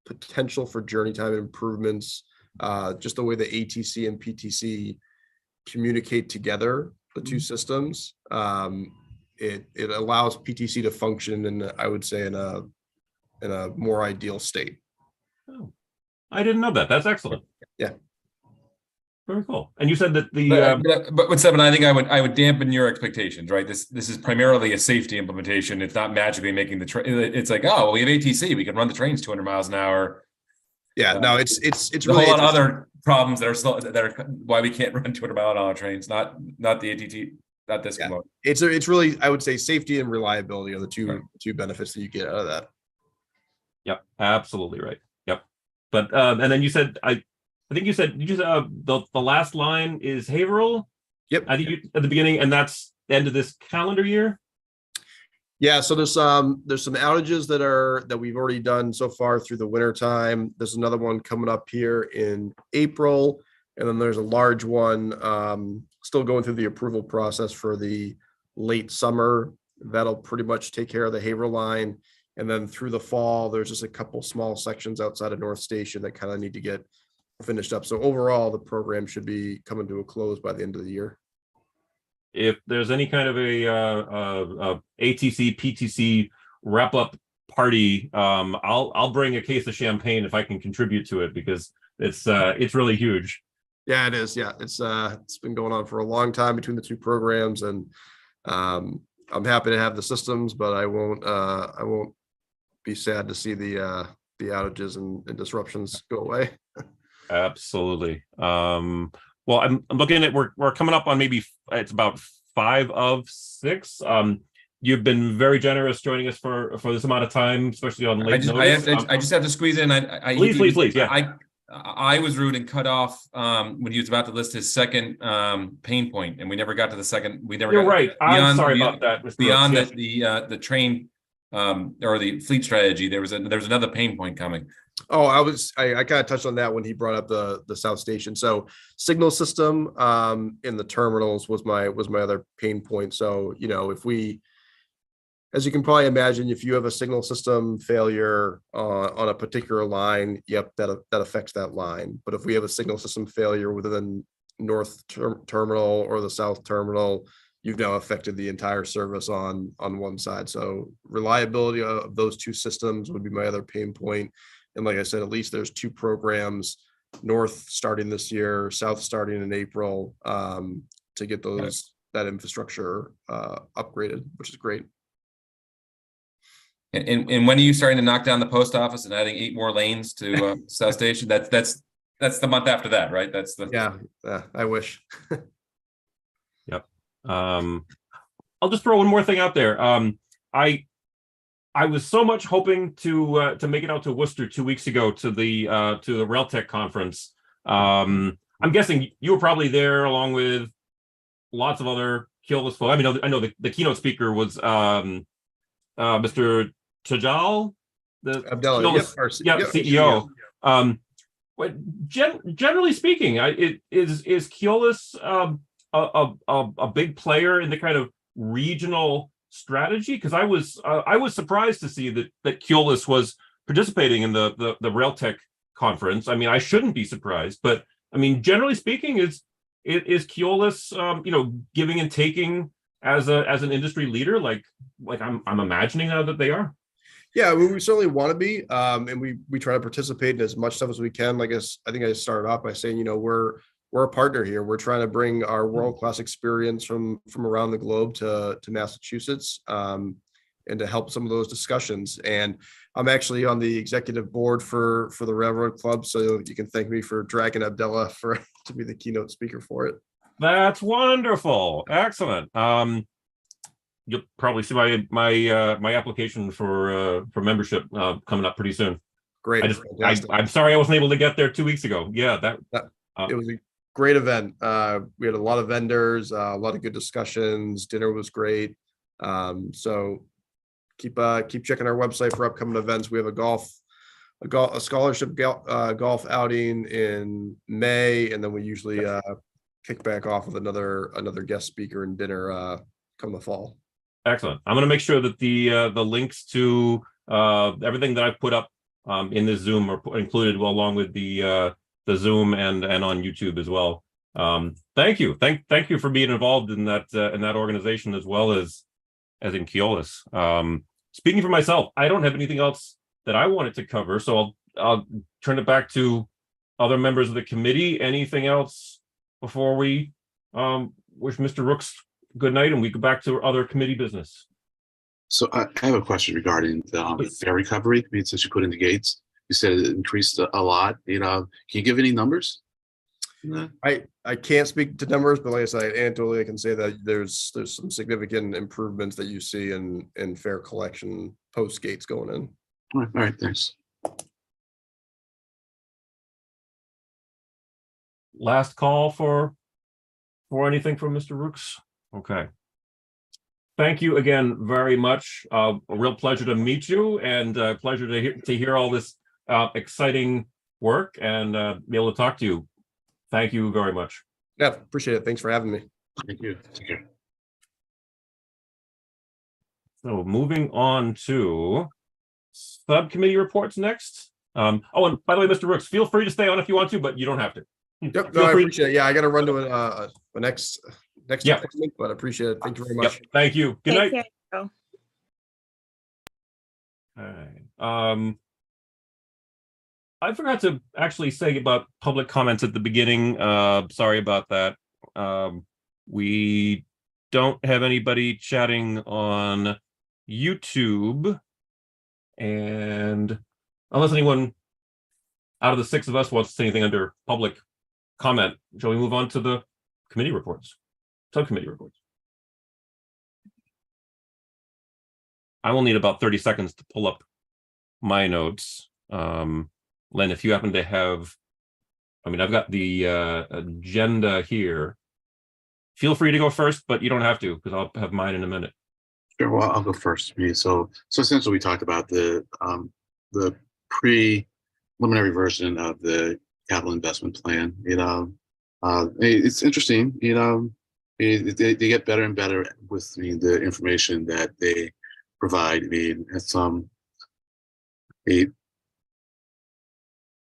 potential for journey time improvements, just the way the ATC and PTC communicate together, the two systems. It allows PTC to function in, I would say, in a more ideal state. Oh, I didn't know that. That's excellent. Yeah. Very cool. And you said that but with 7, I think I would dampen your expectations, right? This is primarily a safety implementation. It's not magically making the train. It's like, oh, well, we have ATC. We can run the trains 200 miles an hour. Yeah, no, it's really a really lot of other problems that are why we can't run 200-mile-an-hour trains. Not the ATT, not this component. It's really, I would say, safety and reliability are the two benefits that you get out of that. Yep, absolutely right. Yep. But and then you said I think you said the last line is Haverhill. Yep. I think you at the beginning, and that's the end of this calendar year. Yeah, so there's some outages that we've already done so far through the winter time. There's another one coming up here in April, and then there's a large one still going through the approval process for the late summer. That'll pretty much take care of the Haverhill line, and then through the fall, there's just a couple small sections outside of North Station that kind of need to get finished up. So overall, the program should be coming to a close by the end of the year. If there's any kind of a ATC PTC wrap up party, I'll bring a case of champagne if I can contribute to it, because it's really huge. Yeah, it is. Yeah, it's been going on for a long time between the two programs, and I'm happy to have the systems, but I won't be sad to see the outages and disruptions go away. Absolutely. Well, I'm looking at we're coming up on maybe it's about 5 of 6. You've been very generous joining us for this amount of time, especially on late notice. I just have to squeeze in. Please. Yeah. I was rude and cut off when he was about to list his second pain point, and we never got to the second. You're right. I'm sorry about that. Mr. Beyond Brooks, the train or the fleet strategy, there was another pain point coming. Oh, I kind of touched on that when he brought up the South Station. So signal system in the terminals was my other pain point. So, if we, as you can probably imagine, if you have a signal system failure on a particular line, yep, that affects that line. But if we have a signal system failure within terminal or the south terminal, you've now affected the entire service on one side. So reliability of those two systems would be my other pain point. And like I said, at least there's two programs, north starting this year, south starting in April, to get that infrastructure upgraded, which is great. And when are you starting to knock down the post office and adding 8 more lanes to South Station? That's the month after that, right? That's the yeah. I wish. Yep. I'll just throw one more thing out there. I was so much hoping to make it out to Worcester 2 weeks ago to the RailTech conference. I'm guessing you were probably there along with lots of other Keolis folks. I mean, I know the keynote speaker was Mr. Tajal, the Abdallah, Keolis, yep, CEO. But generally speaking, is Keolis a big player in the kind of regional strategy? Because I was surprised to see that Keolis was participating in the RailTech conference. I mean, I shouldn't be surprised, but I mean, generally speaking, is Keolis giving and taking as an industry leader, like I'm imagining now that they are. Yeah, we certainly want to be, and we try to participate in as much stuff as we can. Like I think I started off by saying, we're a partner here. We're trying to bring our world-class experience from around the globe to Massachusetts, and to help some of those discussions. And I'm actually on the executive board for the Railroad Club, so you can thank me for dragging Abdallah to be the keynote speaker for it. That's wonderful. Excellent. You'll probably see my application for membership coming up pretty soon. Great. I'm sorry I wasn't able to get there 2 weeks ago. Yeah, it was a great event. We had a lot of vendors, a lot of good discussions. Dinner was great. So keep checking our website for upcoming events. We have a scholarship golf outing in May, and then we usually kick back off with another guest speaker and dinner come the fall. Excellent. I'm going to make sure that the links to everything that I've put up in this Zoom are included along with the Zoom and on YouTube as well. Thank you. Thank you for being involved in that organization as well as in Keolis. Speaking for myself, I don't have anything else that I wanted to cover, so I'll turn it back to other members of the committee. Anything else before we wish Mr. Rooks good night and we go back to other committee business? So I have a question regarding the fare recovery. I mean, since you put in the gates, you said it increased a lot. Can you give any numbers? I can't speak to numbers, but like I said, anecdotally, I can say that there's some significant improvements that you see in fare collection post gates going in. All right, thanks. Last call for anything from Mr. Rooks. Okay. Thank you again very much. A real pleasure to meet you, and a pleasure to hear all this exciting work and be able to talk to you. Thank you very much. Yeah, appreciate it. Thanks for having me. Thank you. Take care. So moving on to subcommittee reports next. And by the way, Mr. Rooks, feel free to stay on if you want to, but you don't have to. Yep, no, I appreciate it. Yeah, I got to run to a next appointment, but I appreciate it. Thank you very much. Yep, thank you. Good night. Take care. Okay. I forgot to actually say about public comments at the beginning. Sorry about that. We don't have anybody chatting on YouTube, and unless anyone out of the 6 of us wants to say anything under public comment, shall we move on to the committee reports, subcommittee reports? I will need about 30 seconds to pull up my notes. Len, if you happen to have, I've got the agenda here. Feel free to go first, but you don't have to, because I'll have mine in a minute. Sure. Well, I'll go first. So essentially, we talked about the preliminary version of the capital investment plan. It's interesting. They get better and better with the information that they provide. It's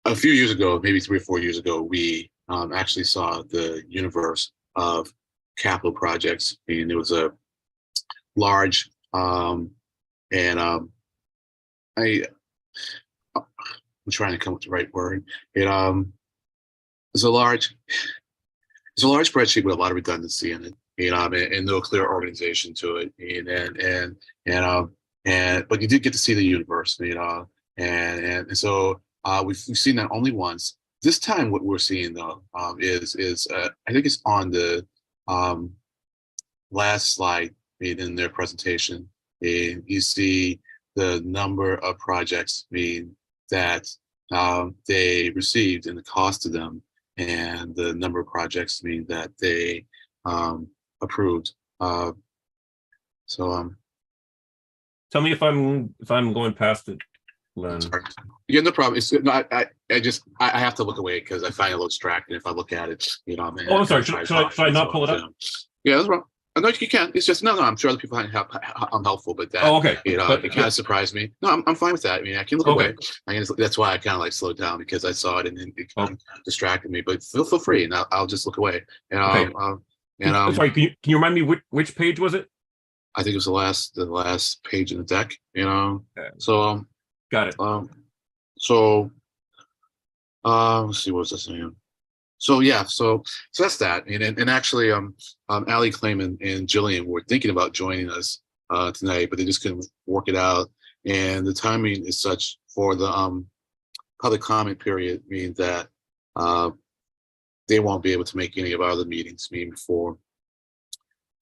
a few years ago, maybe 3 or 4 years ago, we actually saw the universe of capital projects. And it was a large, and I'm trying to come up with the right word. It's a large spreadsheet with a lot of redundancy in it, and no clear organization to it, but you did get to see the universe, and so we've seen that only once. This time, what we're seeing though is I think it's on the last slide in their presentation, and you see the number of projects that they received and the cost of them, and the number of projects that they approved. Tell me if I'm going past it, Len. Sorry. Yeah, no problem. It's no, I have to look away because I find it a little distracting if I look at it. Oh, I'm sorry. Should I not pull it up? Yeah, that's wrong. No, you can. It's just no. I'm sure other people I'm helpful, but that. Oh, okay. It kind of surprised me. No, I'm fine with that. I mean, I can look away. That's why I kind of like slowed down because I saw it and it kind of distracted me. But feel free, and I'll just look away. Okay. Sorry, can you remind me which page was it? I think it was the last page in the deck. Okay. So Got it. Let's see, what was I saying? So yeah, so that's that. And actually, Ali Clayman and Jillian were thinking about joining us tonight, but they just couldn't work it out. And the timing is such for the public comment period, means that they won't be able to make any of our other meetings before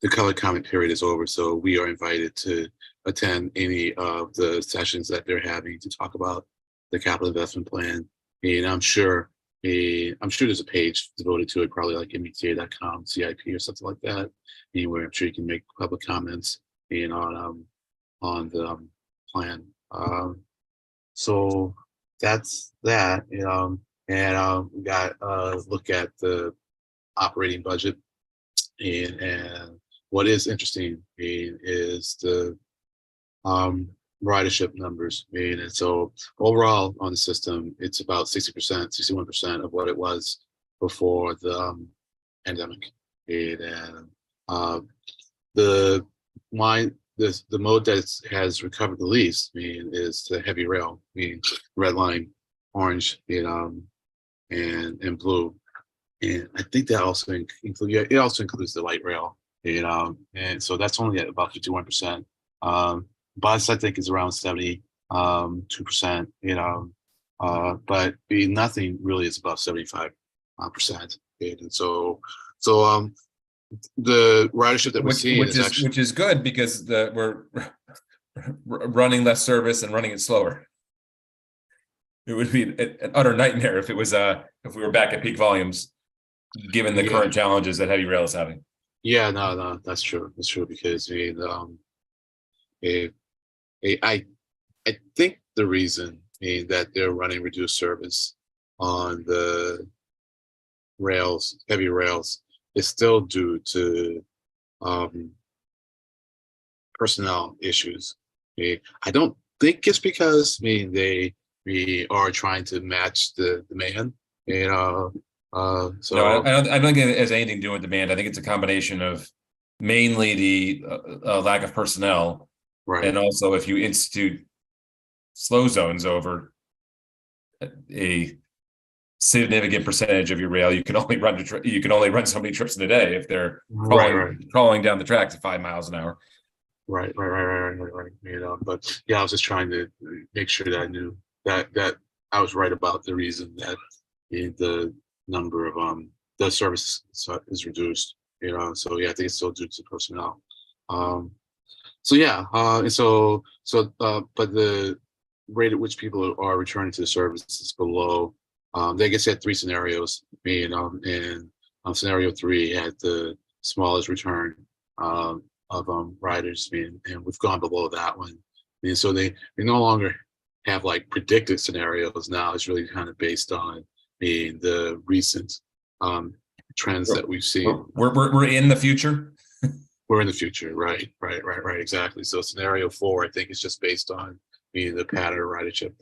the public comment period is over. So we are invited to attend any of the sessions that they're having to talk about the capital investment plan. And I'm sure there's a page devoted to it, probably like MBTA.com, CIP or something like that, anywhere I'm sure you can make public comments on the plan. So that's that, and we got look at the operating budget, and what is interesting is the ridership numbers. And so overall on the system, it's about 60%, 61% of what it was before the pandemic. And the mode that has recovered the least is the heavy rail, red line, orange, and blue. And I think that also includes the light rail. And so that's only at about 51%. Bus, I think, is around 72%, but nothing really is above 75%. And so the ridership that we're seeing which is good because we're running less service and running it slower. It would be an utter nightmare if it was if we were back at peak volumes, given the current challenges that heavy rail is having. Yeah, no, that's true. That's true because I think the reason that they're running reduced service on the rails, heavy rails, is still due to personnel issues. I don't think it's because we are trying to match the demand. So no, I don't think it has anything to do with demand. I think it's a combination of mainly the lack of personnel. Right. And also, if you institute slow zones over a significant percentage of your rail, you can only run so many trips in a day if they're crawling down the tracks at 5 miles an hour. Right. But yeah, I was just trying to make sure that I knew that I was right about the reason that the number of the service is reduced. So yeah, I think it's still due to personnel. But the rate at which people are returning to the service is below. They get at 3 scenarios. And scenario 3 had the smallest return of riders, and we've gone below that one. And so they no longer have like predicted scenarios. Now it's really kind of based on the recent trends that we've seen. We're in the future. We're in the future, right, exactly. So scenario 4, I think, is just based on the pattern of ridership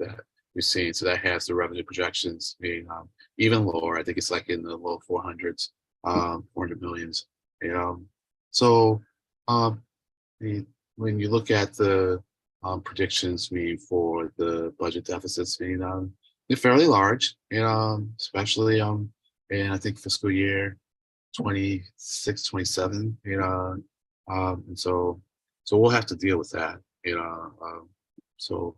we've seen. So that has the revenue projections being even lower. I think it's like in the low 400s, 400 millions. So when you look at the predictions for the budget deficits, they're fairly large, especially and I think fiscal year 26, 27, and so we'll have to deal with that, so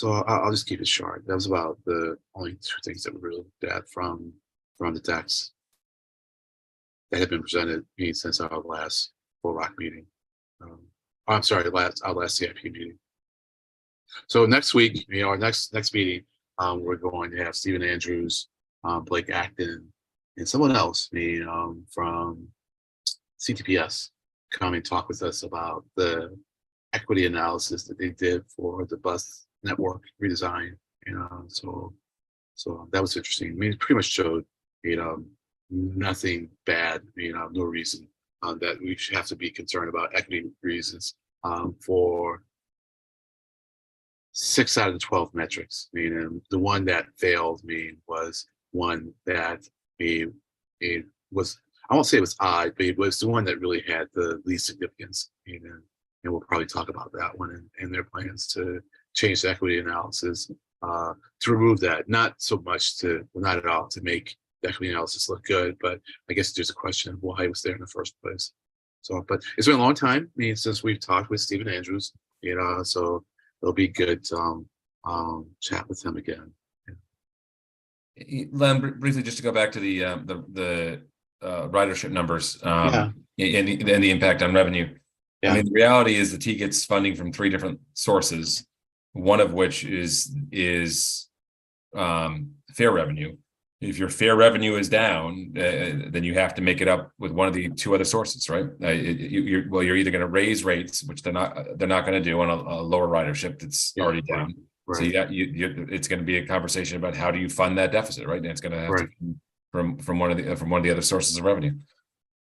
I'll just keep it short. That was about the only two things that we really looked at from the decks that have been presented since our last full rock meeting. I'm sorry, our last CIP meeting. So next week, our next meeting, we're going to have Stephen Andrews, Blake Acton, and someone else, from CTPS, come and talk with us about the equity analysis that they did for the bus network redesign. So that was interesting. It pretty much showed, nothing bad, no reason that we should have to be concerned about equity reasons for 6 out of the 12 metrics. The one that failed was one that it was, I won't say it was odd, but it was the one that really had the least significance. And we'll probably talk about that one and their plans to change the equity analysis to remove that, not so much not at all to make the equity analysis look good, but I guess there's a question of why it was there in the first place. So, but it's been a long time, since we've talked with Stephen Andrews, so it'll be good to chat with him again. Len, briefly, just to go back to the ridership numbers, Yeah. and the impact on revenue. Yeah. I mean, the reality is the T gets funding from 3 different sources, one of which is fare revenue. If your fare revenue is down, then you have to make it up with one of the 2 other sources, right? You're either going to raise rates, which they're not going to do on a lower ridership that's already down. Right. So it's going to be a conversation about how do you fund that deficit, right? And it's going to have to come from one of the other sources of revenue,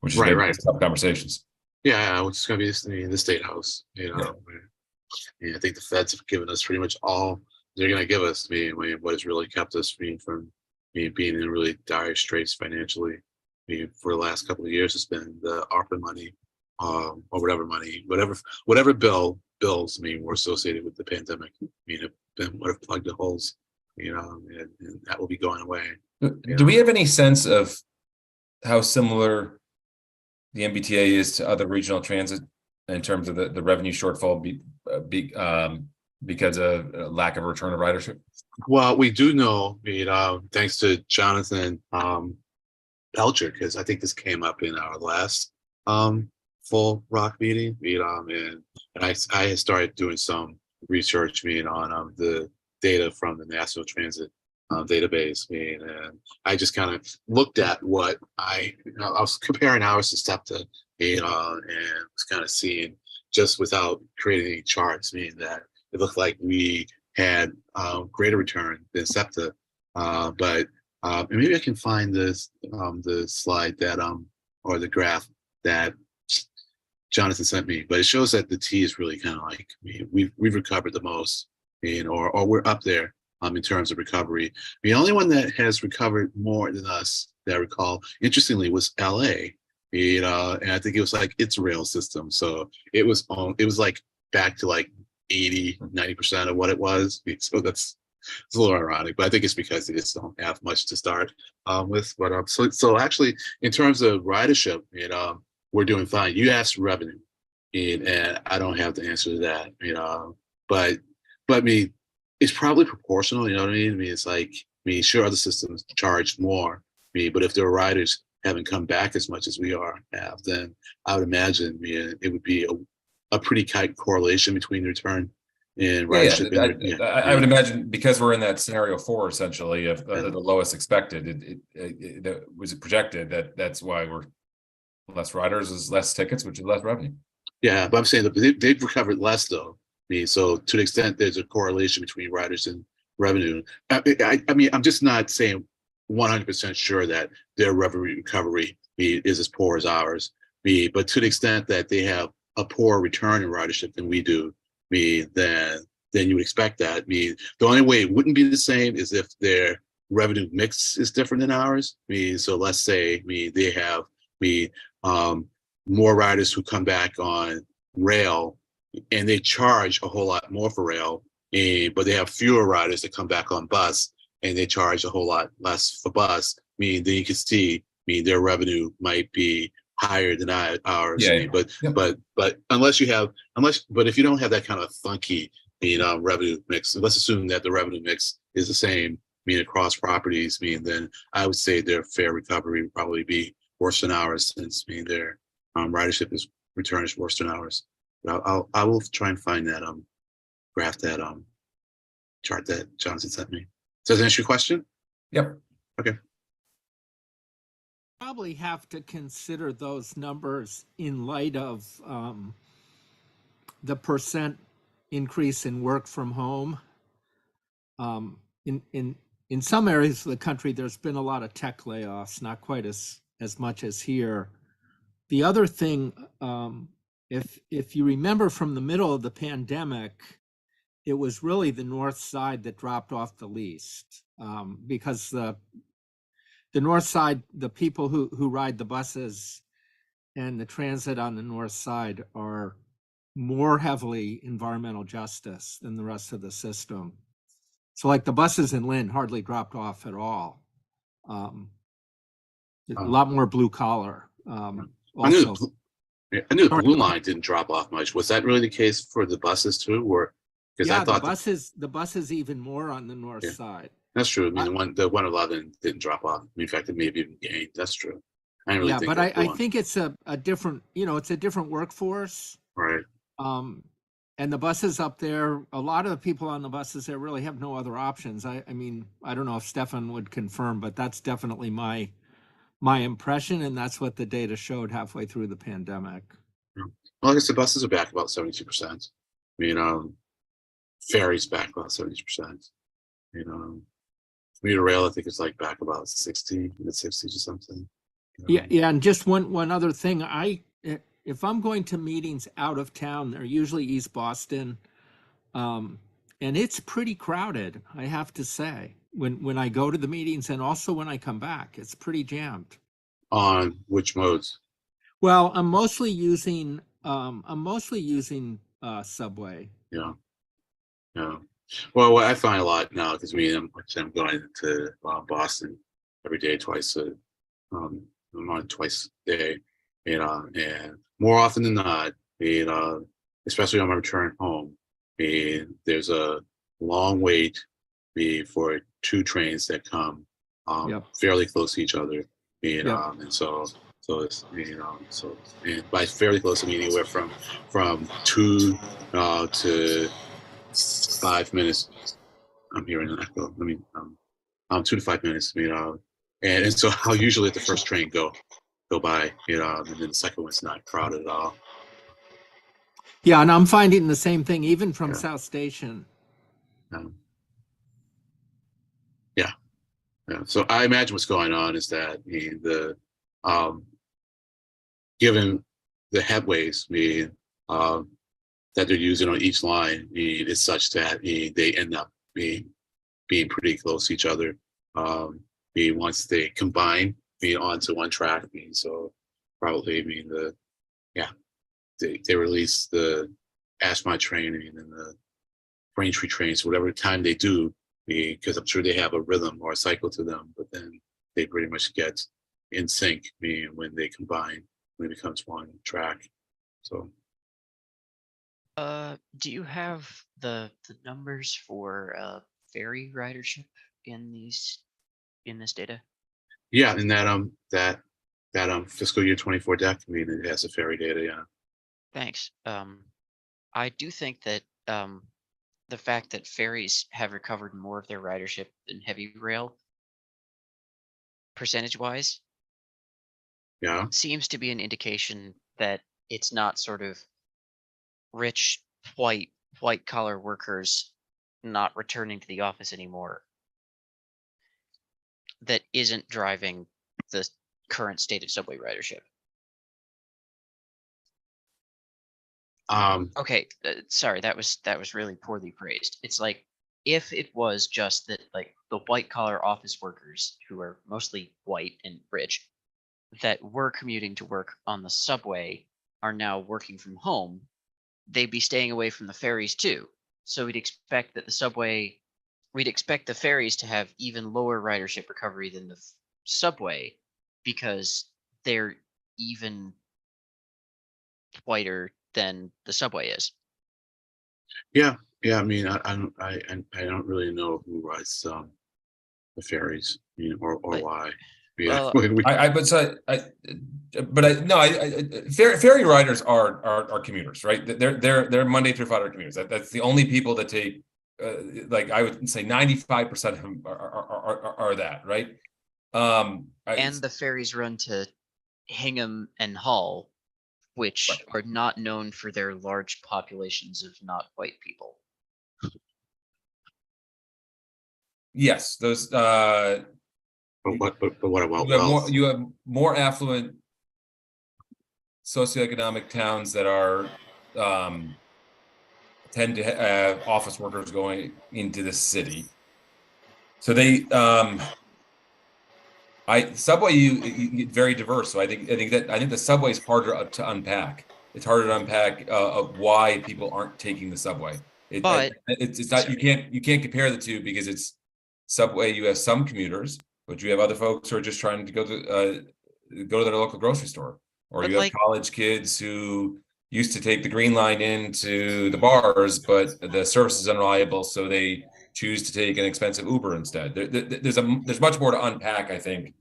which is right. tough conversations. Yeah, which is going to be the State House. I think the feds have given us pretty much all they're going to give us. What has really kept us from being in really dire straits financially. For the last couple of years, it's been the ARPA money, or whatever bills were associated with the pandemic. Have been what have plugged the holes, and that will be going away. Do we have any sense of how similar the MBTA is to other regional transit in terms of the revenue shortfall because of lack of return of ridership? Well, we do know, thanks to Jonathan Belcher, because I think this came up in our last full rock meeting, and I had started doing some research, on the data from the National Transit database, and I just kind of looked at what I was comparing ours to SEPTA, and was kind of seeing, just without creating any charts, that it looked like we had greater return than SEPTA, but and maybe I can find this the slide that or the graph that Jonathan sent me, but it shows that the T is really kind of like we've recovered the most, or we're up there in terms of recovery. The only one that has recovered more than us that I recall, interestingly, was LA. And I think it was like its rail system, so it was like back to like 80-90% of what it was. So it's a little ironic, but I think it's because they just don't have much to start with. But so actually, in terms of ridership, we're doing fine. You asked revenue, and I don't have the answer to that. But it's probably proportional. You know what I mean? It's like, sure, other systems charge more. But if their riders haven't come back as much as we have, then I would imagine it would be a pretty tight correlation between the return and ridership. I would imagine, because we're in that scenario 4 essentially of the lowest expected. It was projected that's why we're less riders is less tickets, which is less revenue. Yeah, but I'm saying that they've recovered less though. So to the extent there's a correlation between riders and revenue, I'm just not saying 100% sure that their revenue recovery is as poor as ours. But to the extent that they have a poor return in ridership than we do, then then you would expect that. I mean, the only way it wouldn't be the same is if their revenue mix is different than ours. I mean, so let's say, I mean, they have, more riders who come back on rail and they charge a whole lot more for rail, but they have fewer riders that come back on bus and they charge a whole lot less for bus. I mean, then you can see, I mean, their revenue might be higher than ours. Yeah, I mean, yeah. but but if you don't have that kind of funky, revenue mix, let's assume that the revenue mix is the same, across properties, then I would say their fare recovery would probably be worse than ours, since their ridership return is worse than ours. But I will try and find that graph, that chart that Johnson sent me. Does that answer your question? Yep. Okay. Probably have to consider those numbers in light of the percent increase in work from home. In some areas of the country, there's been a lot of tech layoffs, not quite as much as here. The other thing, if you remember from the middle of the pandemic, it was really the north side that dropped off the least, because the north side, the people who ride the buses and the transit on the north side are more heavily environmental justice than the rest of the system. So like the buses in Lynn hardly dropped off at all. A lot more blue collar. I knew the blue line didn't drop off much. Was that really the case for the buses too, or because yeah, I thought the buses even more on the north side. That's true. I mean, the 111 didn't drop off. In fact, it maybe even gained. That's true. I didn't really think. But I think it's a different, it's a different workforce. Right. And the buses up there, a lot of the people on the buses there really have no other options. I mean, I don't know if Stefan would confirm, but that's definitely my impression, and that's what the data showed halfway through the pandemic. Well, I guess the buses are back about 72%. I mean, ferries back about 70%. Commuter rail, I think it's like back about 60, mid-60s or something. Yeah, and just one other thing, if I'm going to meetings out of town, they're usually East Boston, and it's pretty crowded, I have to say. When I go to the meetings and also when I come back, it's pretty jammed. On which modes? Well, I'm mostly using subway. Yeah. Well, what I find a lot now, because I'm going to Boston every day, I'm on twice a day, and more often than not, especially on my return home, there's a long wait for two trains that come fairly close to each other, and so it's and by fairly close I mean anywhere from 2 to 5 minutes. I'm hearing an echo. 2 to 5 minutes. And so I'll usually let the first train go by, and then the second one's not crowded at all. Yeah, and I'm finding the same thing even from South Station. Yeah. So I imagine what's going on is that given the headways that they're using on each line, it's such that they end up being pretty close to each other. Once they combine onto one track, so probably they release the Ashmont train and the Braintree trains, whatever time they do, because I'm sure they have a rhythm or a cycle to them, but then they pretty much get in sync when they combine, when it becomes one track. So do you have the numbers for ferry ridership in this data? Yeah, in that fiscal year 24 deck, it has the ferry data. Yeah. Thanks. I do think that the fact that ferries have recovered more of their ridership than heavy rail, percentage-wise, seems to be an indication that it's not sort of rich white collar workers not returning to the office anymore that isn't driving the current state of subway ridership. Okay, sorry, that was really poorly phrased. It's like if it was just that, like the white collar office workers who are mostly white and rich that were commuting to work on the subway are now working from home, they'd be staying away from the ferries too. So we'd expect the ferries to have even lower ridership recovery than the subway because they're even whiter than the subway is. Yeah, yeah. I mean, I don't really know who rides the ferries, you know, or But- why. Yeah, well, Ferry riders are commuters, right? They're Monday through Friday commuters. That's the only people that take, like I would say 95% of them are that, right? and the ferries run to Hingham and Hull, which are not known for their large populations of not white people. Yes, those but what about you have wealth? you have more affluent socioeconomic towns that are tend to have office workers going into the city. So they subway you get very diverse. So I think the subway is harder to unpack. It's harder to unpack of why people aren't taking the subway. It's not, you can't compare the two because it's subway. You have some commuters, but you have other folks who are just trying to go to their local grocery store, or But you have like- college kids who used to take the green line into the bars, but the service is unreliable, so they choose to take an expensive Uber instead. There's much more to unpack, I think.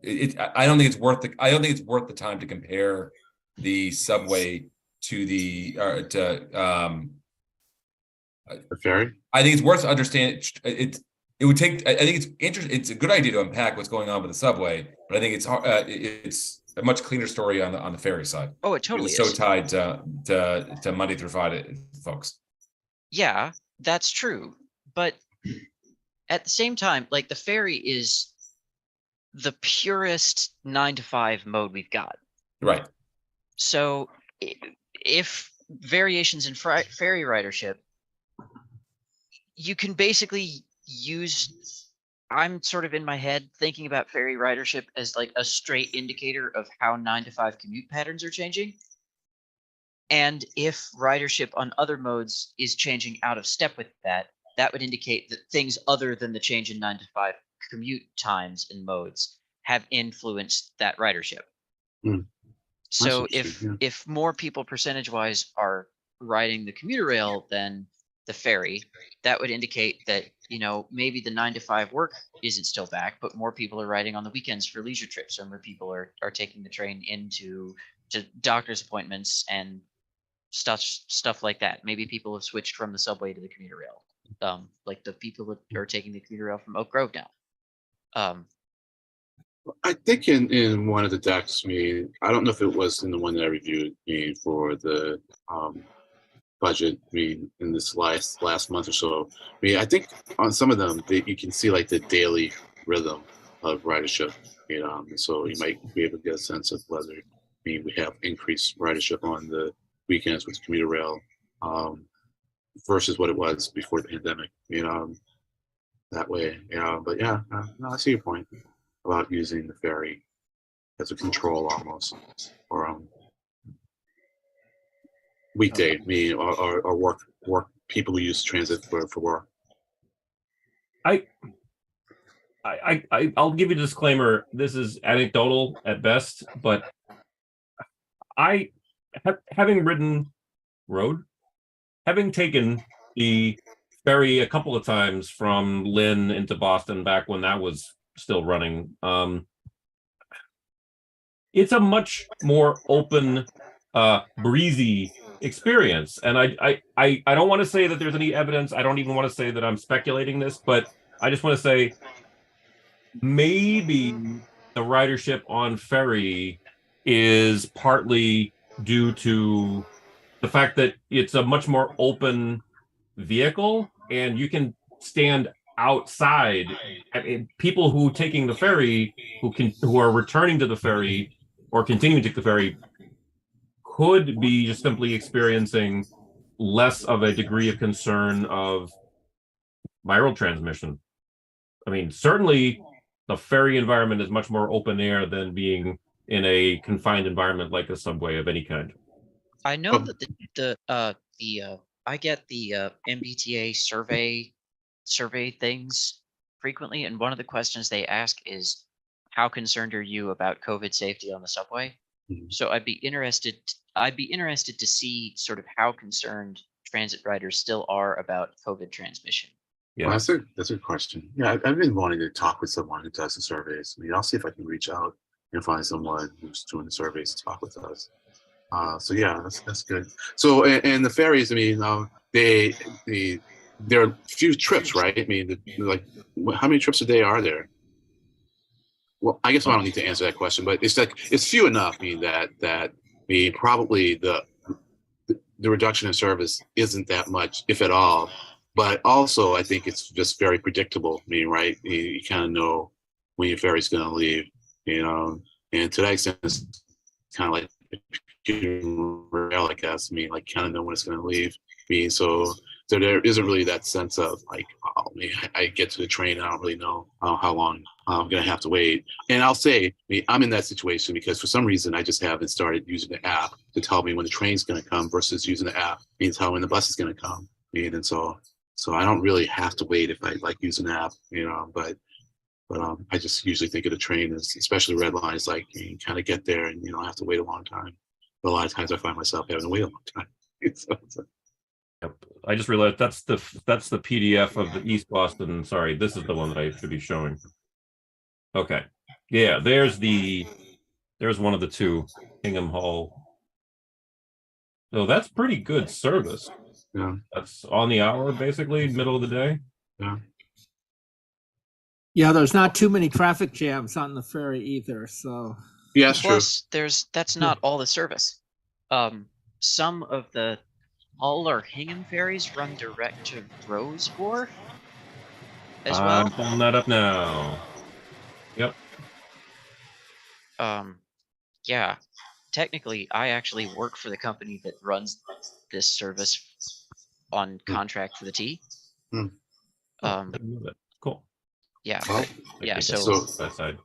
I don't think it's worth the time to compare the subway to the ferry. I think it's worth to understand it would take. I think it's interesting. It's a good idea to unpack what's going on with the subway, but I think it's a much cleaner story on the ferry side. Oh, it totally it's is. so tied to Monday through Friday folks. Yeah, that's true. But at the same time, like the ferry is the purest 9 to 5 mode we've got. Right. So if variations in ferry ridership, you can basically use, I'm sort of in my head thinking about ferry ridership as like a straight indicator of how 9 to 5 commute patterns are changing. And if ridership on other modes is changing out of step with that, that would indicate that things other than the change in 9 to 5 commute times and modes have influenced that ridership. So if more people percentage wise are riding the commuter rail than the ferry, that would indicate that, you know, maybe the 9 to 5 work isn't still back, but more people are riding on the weekends for leisure trips, or more people are taking the train into doctor's appointments and stuff like that. Maybe people have switched from the subway to the commuter rail, like the people that are taking the commuter rail from Oak Grove now. I think in one of the decks, I don't know if it was in the one that I reviewed, for the budget, in this last month or so. I think on some of them, you can see like the daily rhythm of ridership, so you might be able to get a sense of whether we have increased ridership on the weekends with the commuter rail versus what it was before the pandemic. That way. But yeah, no, I see your point about using the ferry as a control almost, or weekday, or work people who use transit for work. I'll give you a disclaimer. This is anecdotal at best, but having ridden road, having taken the ferry a couple of times from Lynn into Boston back when that was still running, it's a much more open, breezy experience. And I don't want to say that there's any evidence. I don't even want to say that I'm speculating this, but I just want to say maybe the ridership on ferry is partly due to the fact that it's a much more open vehicle and you can stand outside. People who taking the ferry, who are returning to the ferry or continuing to take the ferry, could be just simply experiencing less of a degree of concern of viral transmission. I mean, certainly the ferry environment is much more open air than being in a confined environment like a subway of any kind. I know that I get the MBTA survey things frequently, and one of the questions they ask is, how concerned are you about COVID safety on the subway? Mhm. So I'd be interested to see sort of how concerned transit riders still are about COVID transmission. Yeah. Well, that's a good question. Yeah, I've been wanting to talk with someone who does the surveys. I mean, I'll see if I can reach out and find someone who's doing the surveys to talk with us. So yeah, that's good. So and the ferries, I mean, there are few trips, right? I mean, like, how many trips a day are there? Well, I guess I don't need to answer that question, but it's like it's few enough. I mean that probably the reduction in service isn't that much, if at all. But also, I think it's just very predictable. I mean, right? You kind of know when your ferry's going to leave, you know. And to that extent, it's kind of like rail, I guess. I mean, like, kind of know when it's going to leave. I mean, so there isn't really that sense of like, oh, man, I get to the train, I don't really know how long I'm going to have to wait. And I'll say, I mean, I'm in that situation because for some reason I just haven't started using the app to tell me when the train's going to come versus using the app means how when the bus is going to come. I mean, and so I don't really have to wait if I like use an app, you know, but I just usually think of the train as, especially red lines, like you kind of get there and you don't have to wait a long time. But a lot of times I find myself having to wait a long time. Yep. I just realized that's the PDF of the East Boston. Sorry, this is the one that I should be showing. Okay. Yeah, there's one of the two, Hingham Hall. So that's pretty good service. Yeah. That's on the hour, basically, middle of the day. Yeah. Yeah, there's not too many traffic jams on the ferry either. So Yeah, that's true. Plus, that's not all the service. Some of the Hull or Hingham ferries run direct to Rose Wharf as well. I'm pulling that up now. Yep. Yeah, technically, I actually work for the company that runs this service on contract for the T. Hmm. Cool. Yeah, Well, yeah. so- that side.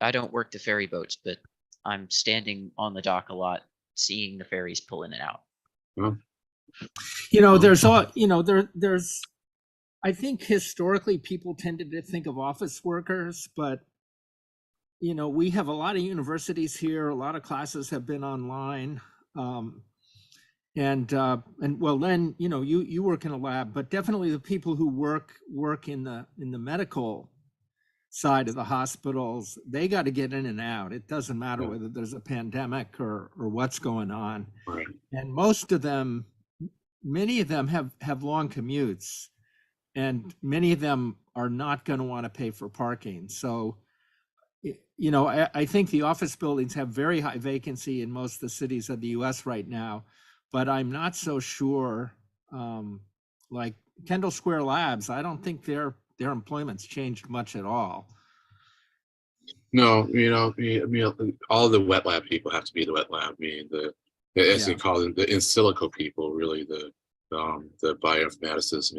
I don't work the ferry boats, but I'm standing on the dock a lot, seeing the ferries pull in and out. you know, there's all there's. I think historically people tended to think of office workers, but you know, we have a lot of universities here. A lot of classes have been online, and well, Len, you know, you work in a lab, but definitely the people who work in the medical side of the hospitals, they got to get in and out. It doesn't matter whether there's a pandemic or what's going on. Right. And most of them, many of them have long commutes, and many of them are not going to want to pay for parking. So, you know, I think the office buildings have very high vacancy in most of the cities of the US right now, but I'm not so sure, like Kendall Square Labs, I don't think their employment's changed much at all. No, you know, I mean, all the wet lab people have to be the wet lab. I mean, as they call them, the in silico people, really the bioinformaticists. I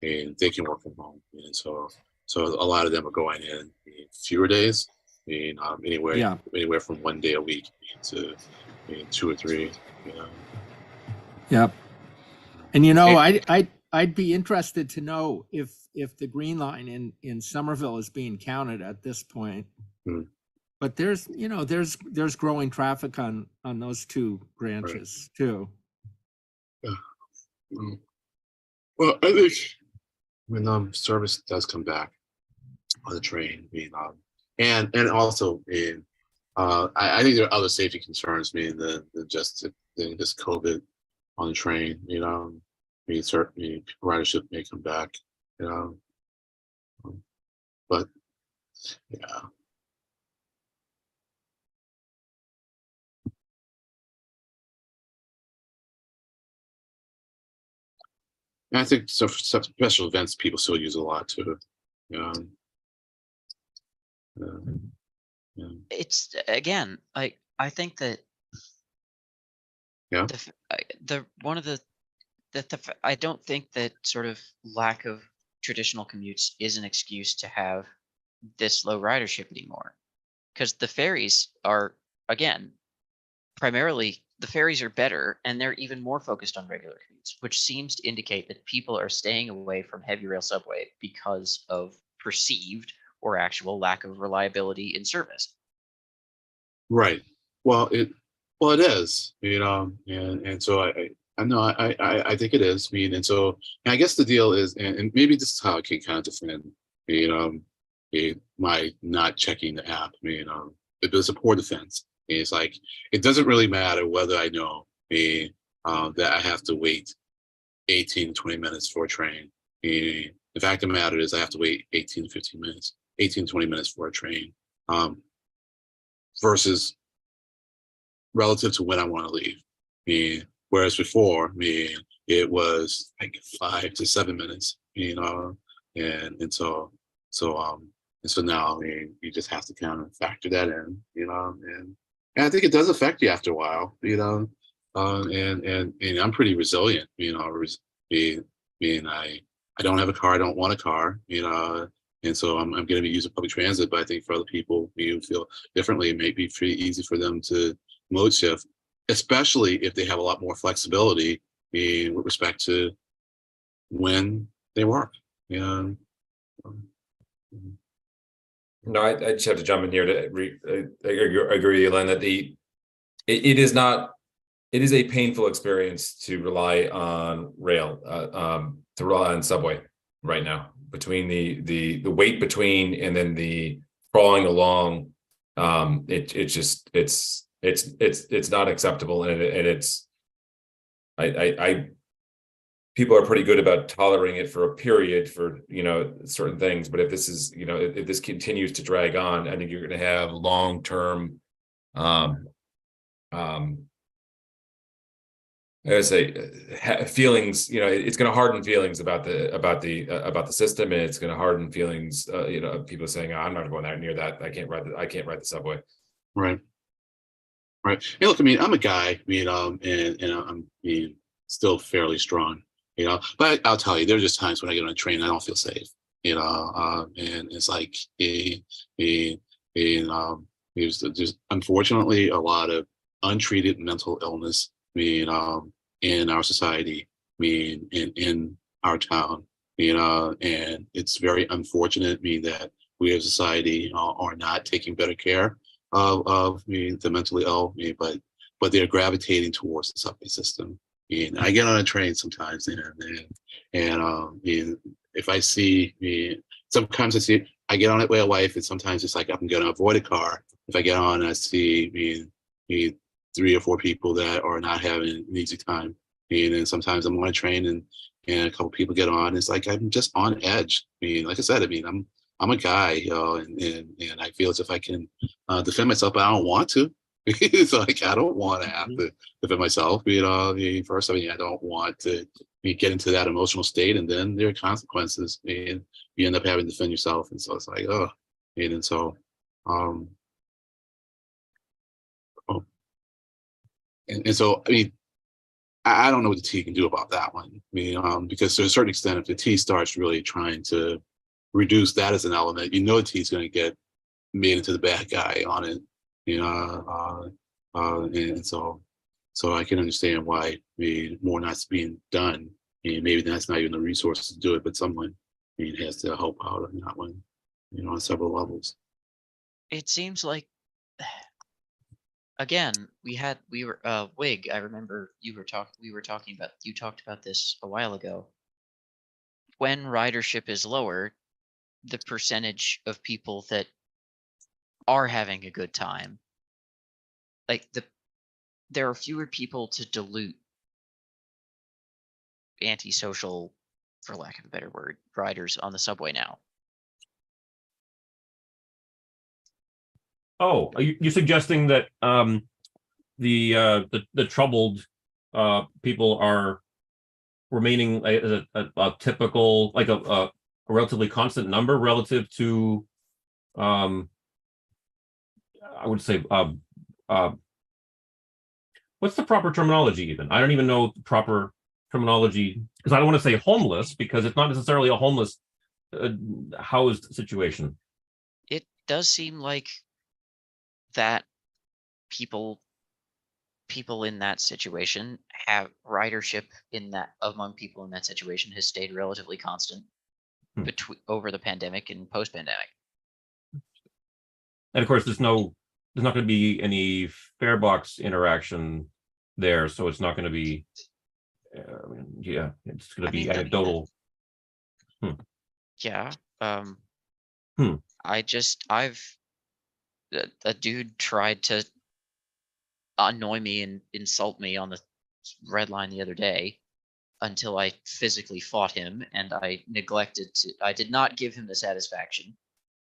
mean, they can work from home, and so a lot of them are going in fewer days. I mean, anywhere from 1 day a week to 2 or 3. You know. Yep. And you know, I'd be interested to know if the Green Line in Somerville is being counted at this point. But there's growing traffic on those two branches too. Well, I think when service does come back on the train, I mean, and also I think there are other safety concerns, I mean, than just COVID on the train. You know, I mean, certainly ridership may come back. You know, but yeah. And I think so for such special events, people still use a lot too. It's again, I think that Yeah. One of the I don't think that sort of lack of traditional commutes is an excuse to have this low ridership anymore, because the ferries are, again, primarily the ferries are better and they're even more focused on regular commutes, which seems to indicate that people are staying away from heavy rail subway because of perceived or actual lack of reliability in service. Right. Well, it is, and so I know I think it is. I mean, and so and I guess the deal is, and maybe this is how I can kind of defend, my not checking the app. It was a poor defense. It's like it doesn't really matter whether I know that I have to wait 18 to 20 minutes for a train. The fact of the matter is I have to wait 18 to 15 minutes, 18 to 20 minutes for a train. Versus relative to when I want to leave. Whereas before, it was like 5 to 7 minutes, and so now you just have to kind of factor that in, and I think it does affect you after a while, and I'm pretty resilient, being I don't have a car, I don't want a car, and so I'm going to be using public transit, but I think for other people who feel differently, it may be pretty easy for them to mode shift, especially if they have a lot more flexibility with respect to when they work. No, I just have to jump in here to agree with you, Len, that it is a painful experience to rely on rail, to rely on subway right now, between the wait between and then the crawling along. It's not acceptable, and it's people are pretty good about tolerating it for a period for certain things, but if this is if this continues to drag on, I think you're going to have long-term I would say feelings. It's going to harden feelings about the system, and it's going to harden feelings. People saying, "Oh, I'm not going that near that. I can't ride the subway." Right. Hey, look, I'm a guy, and I'm still fairly strong, But I'll tell you, there's just times when I get on a train, I don't feel safe, and it's like, there's just unfortunately a lot of untreated mental illness, in our society, in our town, and it's very unfortunate, that we as a society are not taking better care of the mentally ill, but they're gravitating towards the subway system. And I get on a train sometimes, and if I see, sometimes I get on it with a wife, and sometimes it's like I'm going to avoid a car. If I get on, I see 3 or 4 people that are not having an easy time, and then sometimes I'm on a train, and a couple people get on. It's like I'm just on edge. Like I said, I'm a guy, and I feel as if I can defend myself, but I don't want to. It's like I don't want to have to defend myself. First, I don't want to get into that emotional state, and then there are consequences, and you end up having to defend yourself. And so it's like, oh, and so, and so I don't know what the T can do about that one. Because to a certain extent, if the T starts really trying to reduce that as an element, the T is going to get made into the bad guy on it. And so I can understand why more not's being done. And maybe that's not even the resources to do it, but someone has to help out on that one, on several levels. It seems like, again, we were Wig. I remember you talked about this a while ago. When ridership is lower, the percentage of people that are having a good time, there are fewer people to dilute antisocial, for lack of a better word, riders on the subway now. Oh, are you suggesting that the troubled people are remaining as a typical, like a relatively constant number relative to I would say what's the proper terminology even? I don't even know the proper terminology, because I don't want to say homeless, because it's not necessarily a homeless housed situation. It does seem like that people in that situation have ridership in that among people in that situation has stayed relatively constant between over the pandemic and post-pandemic. And of course, there's not going to be any fare box interaction there, so it's not going to be. I mean, yeah, it's going to be anecdotal. Yeah. Hmm. I've a dude tried to annoy me and insult me on the red line the other day until I physically fought him, and I did not give him the satisfaction.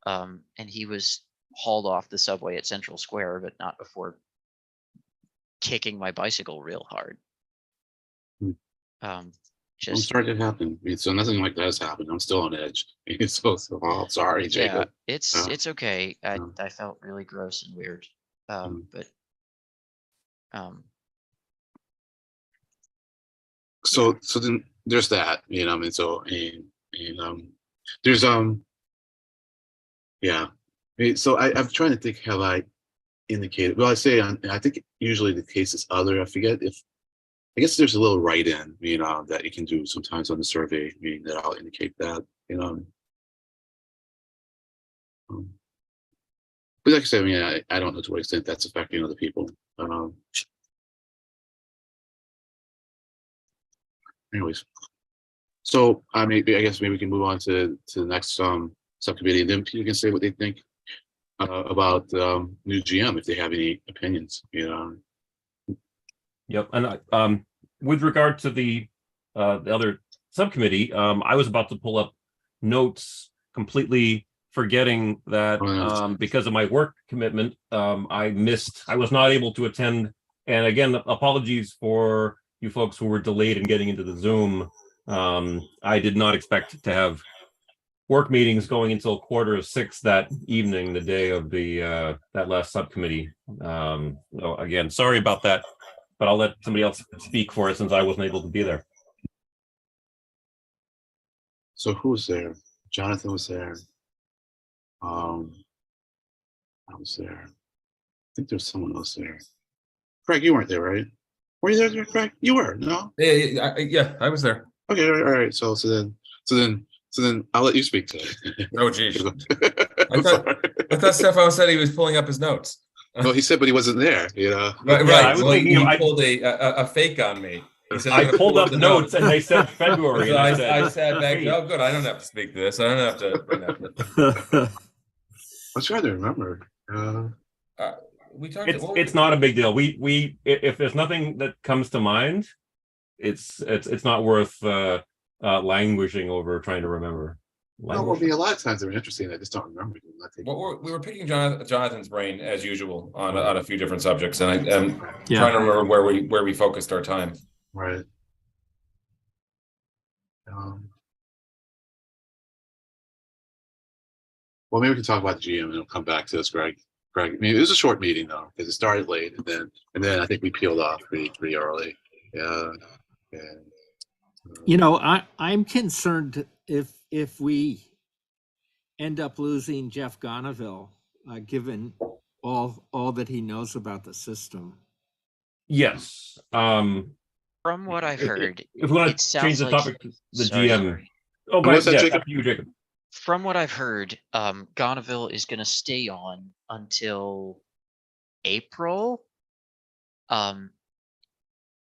And he was hauled off the subway at Central Square, but not before kicking my bicycle real hard. I'm Just sorry it happened. I mean, so nothing like that has happened. I'm still on edge. So sorry, yeah, Jacob. it's okay. I felt really gross and weird. But so then there's that, you know, I mean, so there's yeah. I mean, so I'm trying to think, have I indicated, well, I think usually the case is other. I forget if, I guess there's a little write-in, you know, that you can do sometimes on the survey, meaning that I'll indicate that, you know. But like I said, I mean, I don't know to what extent that's affecting other people. Anyways, so I guess maybe we can move on to the next subcommittee, and then people can say what they think about new GM if they have any opinions. You know. Yep, and with regard to the other subcommittee, I was about to pull up notes, completely forgetting that because of my work commitment, I was not able to attend. And again, apologies for you folks who were delayed in getting into the Zoom. I did not expect to have work meetings going until 5:45 that evening, the day of the that last subcommittee. So again, sorry about that, but I'll let somebody else speak for it since I wasn't able to be there. So who was there? Jonathan was there. I was there. I think there's someone else there. Craig, you weren't there, right? Were you there, Craig? You were, no? Yeah, I was there. Okay, all right. So then I'll let you speak to it. Oh, geez. I thought Stefan said he was pulling up his notes. Well, he said, but he wasn't there, you know. Right. Yeah, I was Well, thinking he pulled a fake on me. He said, I pulled up notes and they said February. So and I sat back. Oh, good. I don't have to speak to this. I don't have to bring that. I'm trying to remember. We talked. It's not a big deal. We if there's nothing that comes to mind, it's not worth languishing over trying to remember. No, well, I mean, a lot of times they're interesting. I just don't remember. Well, we were picking Jonathan's brain as usual on a few different subjects, and I'm trying to remember where we focused our time. Right. Well, maybe we can talk about the GM and it'll come back to us, Greg. I mean, it was a short meeting though, because it started late, and then I think we peeled off pretty early. Yeah. You know, I'm concerned if we end up losing Jeff Gonaville, given all that he knows about the system. Yes. from what I've heard, If we want it to sounds change the like topic to the sorry, GM. sorry. Oh, What's but that, yeah, Jacob? after you, Jacob. From what I've heard, Gonaville is going to stay on until April.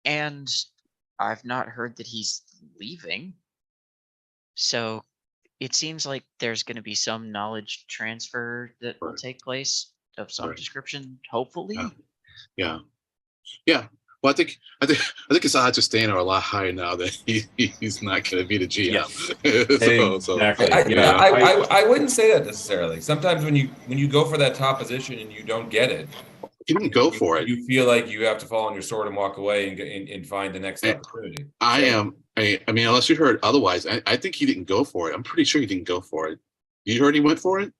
And I've not heard that he's leaving. So it seems like there's going to be some knowledge transfer that will Right. take place of some Right. description, hopefully. Yeah. Well, I think his odds of staying are a lot higher now that he's not going to be the GM. Yes. Exactly. I wouldn't say that necessarily. Sometimes when you go for that top position and you don't get it, He didn't go for it. You feel like you have to fall on your sword and walk away and find the next opportunity. I mean, unless you heard otherwise, I think he didn't go for it. I'm pretty sure he didn't go for it. You heard he went for it?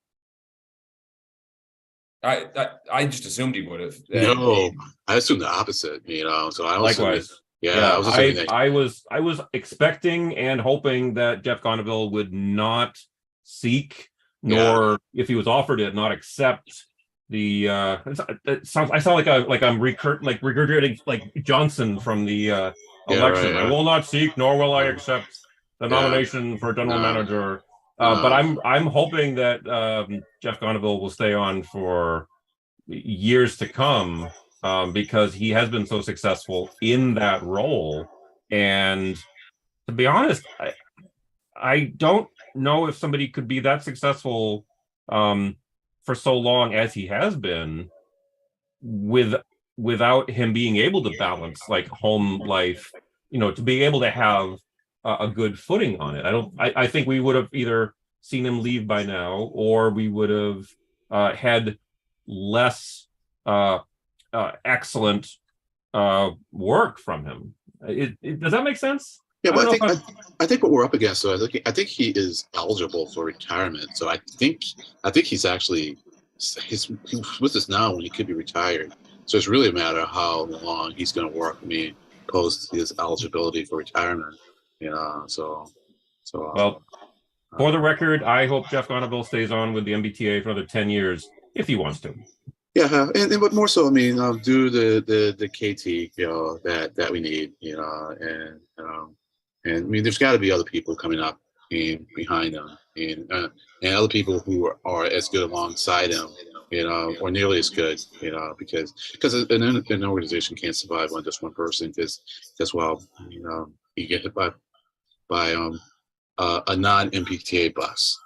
I just assumed he would have. No, I assumed the opposite, so I was Likewise. I was assuming that. I was expecting and hoping that Jeff Gonneville would not seek, nor if he was offered it, not accept the I sound like I'm regurgitating like Johnson from the election. right. I will not seek, nor will I accept the nomination for general manager. But I'm hoping that Jeff Gonneville will stay on for years to come, because he has been so successful in that role. And to be honest, I don't know if somebody could be that successful for so long as he has been without him being able to balance like home life, to be able to have a good footing on it. I think we would have either seen him leave by now, or we would have had less excellent work from him. Does that make sense? Yeah, but I think what we're up against, though, I think he is eligible for retirement. So I think he's actually he's with us now when he could be retired. So it's really a matter of how long he's going to work. Post his eligibility for retirement. Well, for the record, I hope Jeff Gonneville stays on with the MBTA for another 10 years if he wants to. Yeah, and but more so, do the KT, that we need, and there's got to be other people coming up behind him, and other people who are as good alongside him, or nearly as good, because an organization can't survive on just one person, because you get hit by a non-MBTA bus,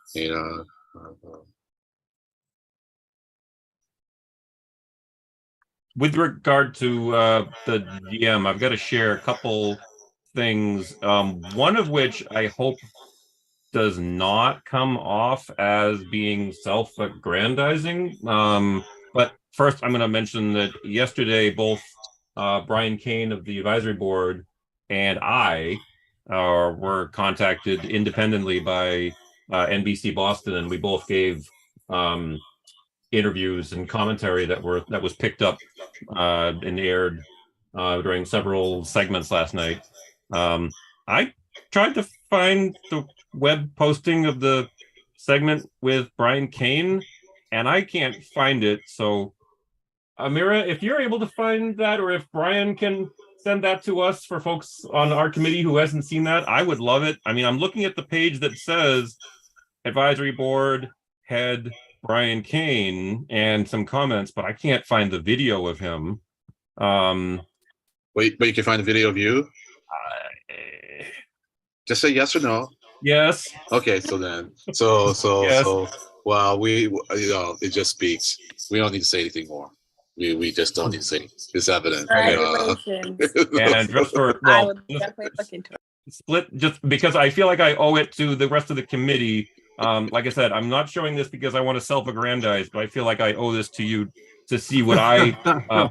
With regard to the GM, I've got to share a couple things. One of which I hope does not come off as being self-aggrandizing. But first, I'm going to mention that yesterday, both Brian Kane of the advisory board and I were contacted independently by NBC Boston, and we both gave interviews and commentary that was picked up and aired during several segments last night. I tried to find the web posting of the segment with Brian Kane, and I can't find it. So, Amira, if you're able to find that, or if Brian can send that to us for folks on our committee who hasn't seen that, I would love it. I'm looking at the page that says advisory board head Brian Kane and some comments, but I can't find the video of him. Wait, you can find a video of you? Just say yes or no. Yes. Okay, so yes. So well, it just speaks. We don't need to say anything more. We just don't need to say anything. It's evident. And just for I would definitely look into it. Split, just because I feel like I owe it to the rest of the committee. Like I said, I'm not showing this because I want to self-aggrandize, but I feel like I owe this to you to see what I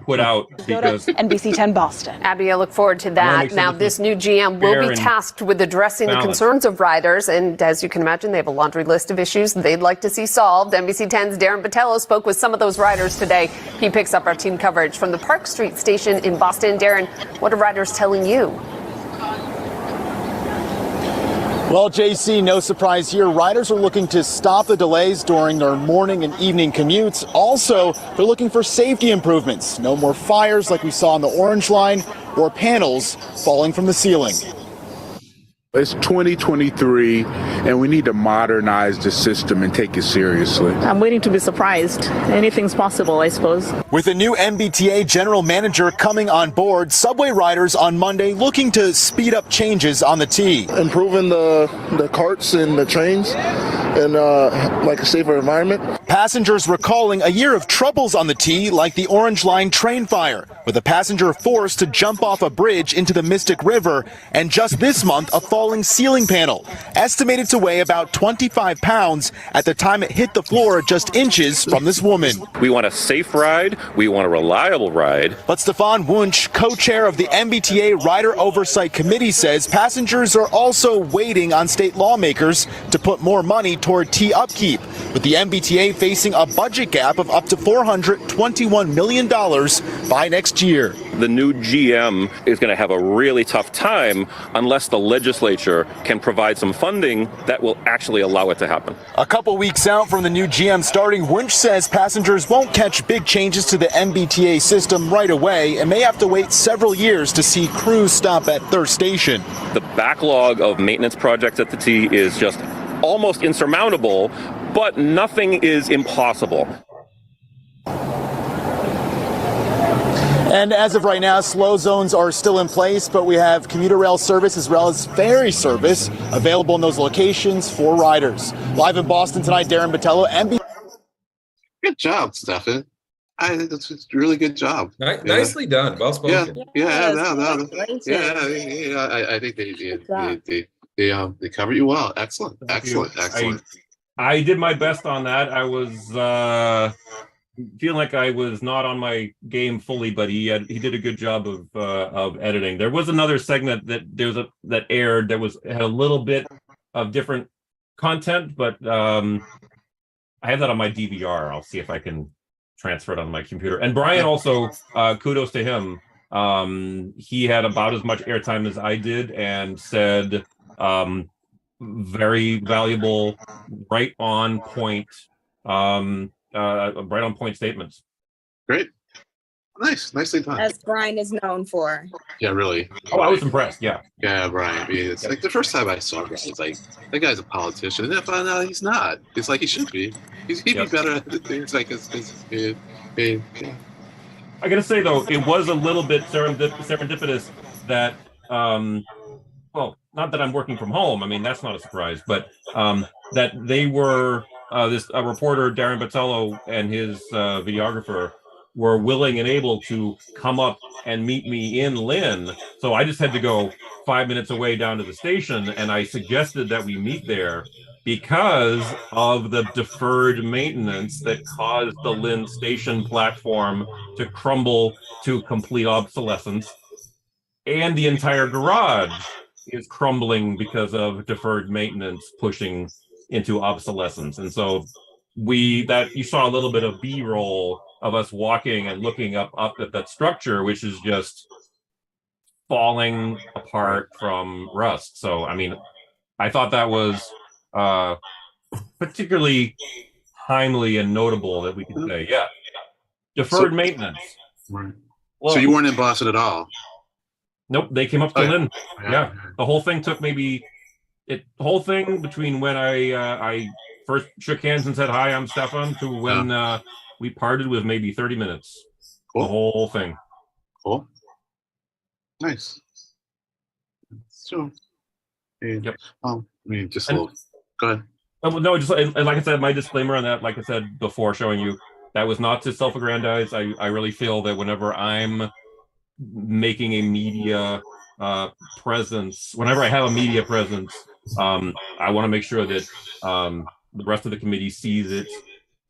put out, because NBC 10 Boston. Abby, I look forward to that. Now, this new GM will be tasked with addressing the concerns of riders, and as you can imagine, they have a laundry list of issues they'd like to see solved. NBC 10's Darren Botello spoke with some of those riders today. He picks up our team coverage from the Park Street station in Boston. Darren, what are riders telling you? Well, JC, no surprise here. Riders are looking to stop the delays during their morning and evening commutes. Also, they're looking for safety improvements. No more fires like we saw on the Orange Line or panels falling from the ceiling. It's 2023, and we need to modernize the system and take it seriously. I'm waiting to be surprised. Anything's possible, I suppose. With a new MBTA general manager coming on board, subway riders on Monday looking to speed up changes on the T. Improving the carts and the trains and like a safer environment. Passengers recalling a year of troubles on the T, like the Orange Line train fire, with a passenger forced to jump off a bridge into the Mystic River, and just this month a falling ceiling panel, estimated to weigh about 25 pounds at the time it hit the floor just inches from this woman. We want a safe ride. We want a reliable ride. But Stefan Wunsch, co-chair of the MBTA Rider Oversight Committee, says passengers are also waiting on state lawmakers to put more money point toward T upkeep, with the MBTA facing a budget gap of up to $421 million by next year. The new GM is going to have a really tough time unless the legislature can provide some funding that will actually allow it to happen. A couple weeks out from the new GM starting, Wunsch says passengers won't catch big changes to the MBTA system right away and may have to wait several years to see crews stop at their station. The backlog of maintenance projects at the T is just almost insurmountable, but nothing is impossible. And as of right now, slow zones are still in place, but we have commuter rail service as well as ferry service available in those locations for riders. Live in Boston tonight, Darren Botello, MBTA. Good job, Stefan. That's a really good job. Nicely done. Well spoken. I think they covered you well. Excellent. I did my best on that. I was feeling like I was not on my game fully, but he did a good job of editing. There was another segment that aired that had a little bit of different content, but I have that on my DVR. I'll see if I can transfer it on my computer. And Brian also, kudos to him. He had about as much airtime as I did and said very valuable, right on point statements. Great. Nicely done. As Brian is known for. Yeah, really. Oh, I was impressed. Yeah, Brian. I mean, it's like the first time I saw Brian, it's like that guy's a politician. And then I found out he's not. It's like he should be. He'd be better at things like I gotta say though, it was a little bit serendipitous that well, not that I'm working from home. I mean, that's not a surprise, but that they were a reporter, Darren Botello, and his videographer were willing and able to come up and meet me in Lynn. So I just had to go 5 minutes away down to the station, and I suggested that we meet there because of the deferred maintenance that caused the Lynn station platform to crumble to complete obsolescence, and the entire garage is crumbling because of deferred maintenance pushing into obsolescence. And so you saw a little bit of B-roll of us walking and looking up at that structure, which is just falling apart from rust. So, I mean, I thought that was particularly timely and notable that we could say, yeah, deferred maintenance. Right. Well, so you weren't in Boston at all? Nope, they came up to Lynn. Yeah, the whole thing took the whole thing between when I first shook hands and said, hi, I'm Stefan, to when we parted with maybe 30 minutes. Cool. The whole thing. Cool. Nice. So, yep. I mean, just a little. Go ahead. No, just like I said, my disclaimer on that, like I said before, showing you that was not to self-aggrandize. I really feel that whenever I'm making a media presence, whenever I have a media presence, I want to make sure that the rest of the committee sees it,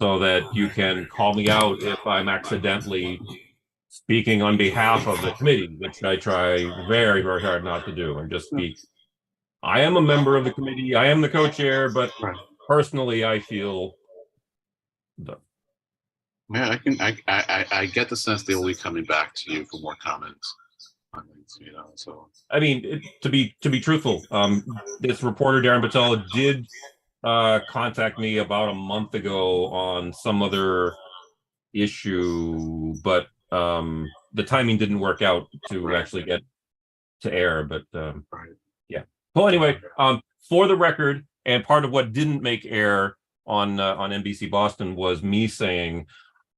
so that you can call me out if I'm accidentally speaking on behalf of the committee, which I try very, very hard not to do, and just speak. I am a member of the committee. I am the co-chair, but personally, I feel yeah, I get the sense they will be coming back to you for more comments. So I mean, to be truthful, this reporter Darren Botello did contact me about a month ago on some other issue, but the timing didn't work out to actually get to air. But yeah. Well, anyway, for the record, and part of what didn't make air on NBC Boston was me saying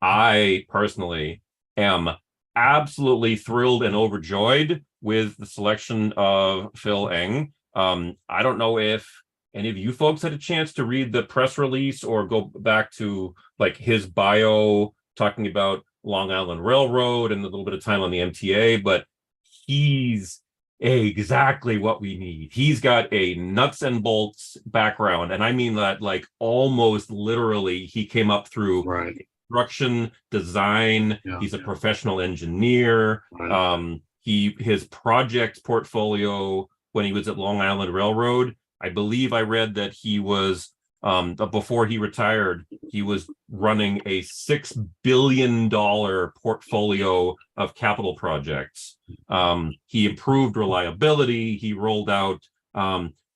I personally am absolutely thrilled and overjoyed with the selection of Phil Eng. I don't know if any of you folks had a chance to read the press release or go back to like his bio talking about Long Island Railroad and a little bit of time on the MTA, but he's exactly what we need. He's got a nuts and bolts background, and I mean that like almost literally. He came up through construction design. He's a professional engineer. His project portfolio when he was at Long Island Railroad, I believe I read that he was But before he retired, he was running a $6 billion portfolio of capital projects. He improved reliability. He rolled out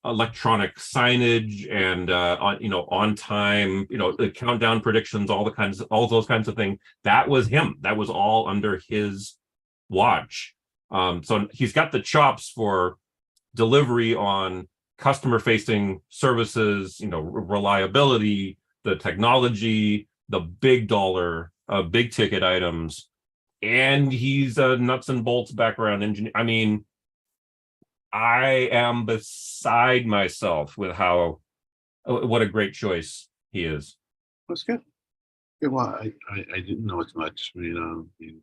electronic signage and on time, the countdown predictions, all those kinds of things. That was him. That was all under his watch. So he's got the chops for delivery on customer facing services, reliability, the technology, the big dollar, big ticket items, and he's a nuts and bolts background engineer. I mean, I am beside myself with what a great choice he is. That's good. Yeah, well, I didn't know as much.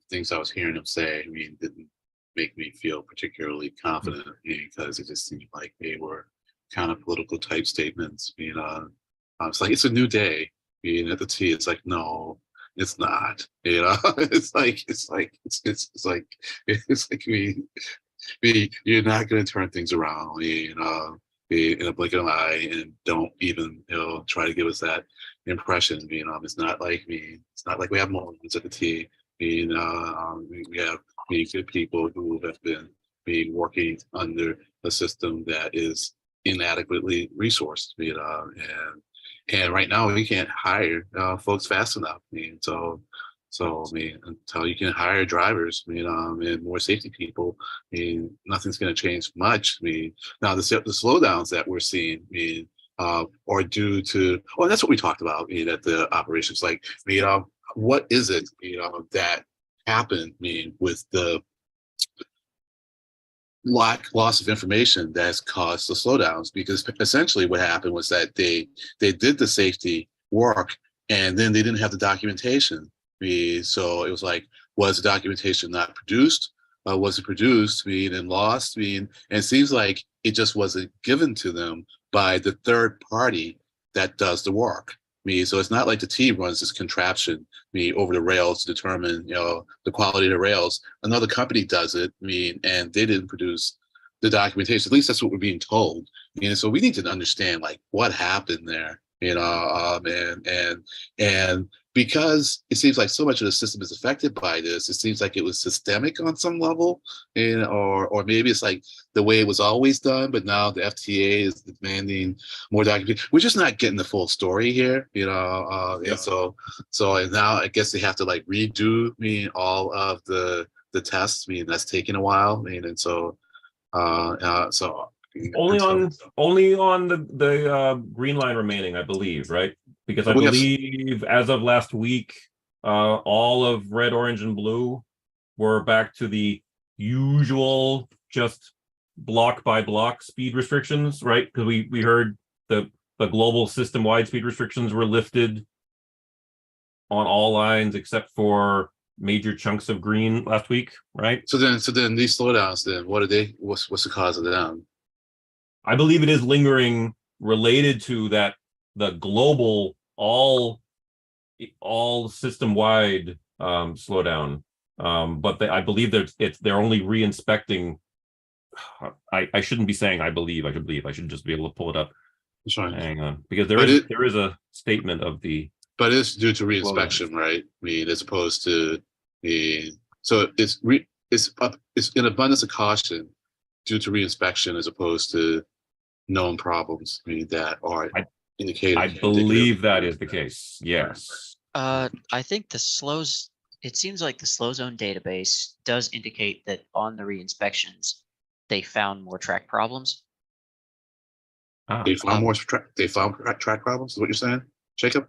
Things I was hearing him say, didn't make me feel particularly confident because it just seemed like they were kind of political type statements. It's like it's a new day. At the T, it's like no, it's not. It's like you're not going to turn things around. In a blink of an eye, and don't even try to give us that impression. It's not like it's not like we have moments at the T. We have good people who have been working under a system that is inadequately resourced. And right now we can't hire folks fast enough. Until you can hire drivers, and more safety people, nothing's going to change much. Now the slowdowns that we're seeing, are due to, that's what we talked about, at the operations. Like, what is it, that happened, with the loss of information that's caused the slowdowns? Because essentially what happened was that they did the safety work and then they didn't have the documentation. So it was like, was the documentation not produced? Was it produced, and lost? And it seems like it just wasn't given to them by the third party that does the work. So it's not like the T runs this contraption over the rails to determine the quality of the rails. Another company does it, and they didn't produce the documentation. At least that's what we're being told. So we need to understand like what happened there. And because it seems like so much of the system is affected by this, it seems like it was systemic on some level, or maybe it's like the way it was always done, but now the FTA is demanding more documentation. We're just not getting the full story here, and so and now I guess they have to like redo all of the tests. That's taking a while, and so only on the green line remaining, I believe, right? Because I believe as of last week, all of red, orange, and blue were back to the usual, just block by block speed restrictions, right? Because we heard the global system-wide speed restrictions were lifted on all lines except for major chunks of green last week, right? So then these slowdowns, then what's the cause of them? I believe it is lingering related to that, the global all system-wide slowdown. But I believe they're only re-inspecting. I shouldn't be saying I believe. I should just be able to pull it up. Sorry. Hang on, because there is a statement of the. But it's due to re-inspection, right? As opposed to so it's an abundance of caution due to re-inspection as opposed to known problems that are indicated. I believe that is the case. Yes. I think it seems like the slow zone database does indicate that on the re-inspections, they found more track problems. They found track problems, is what you're saying, Jacob?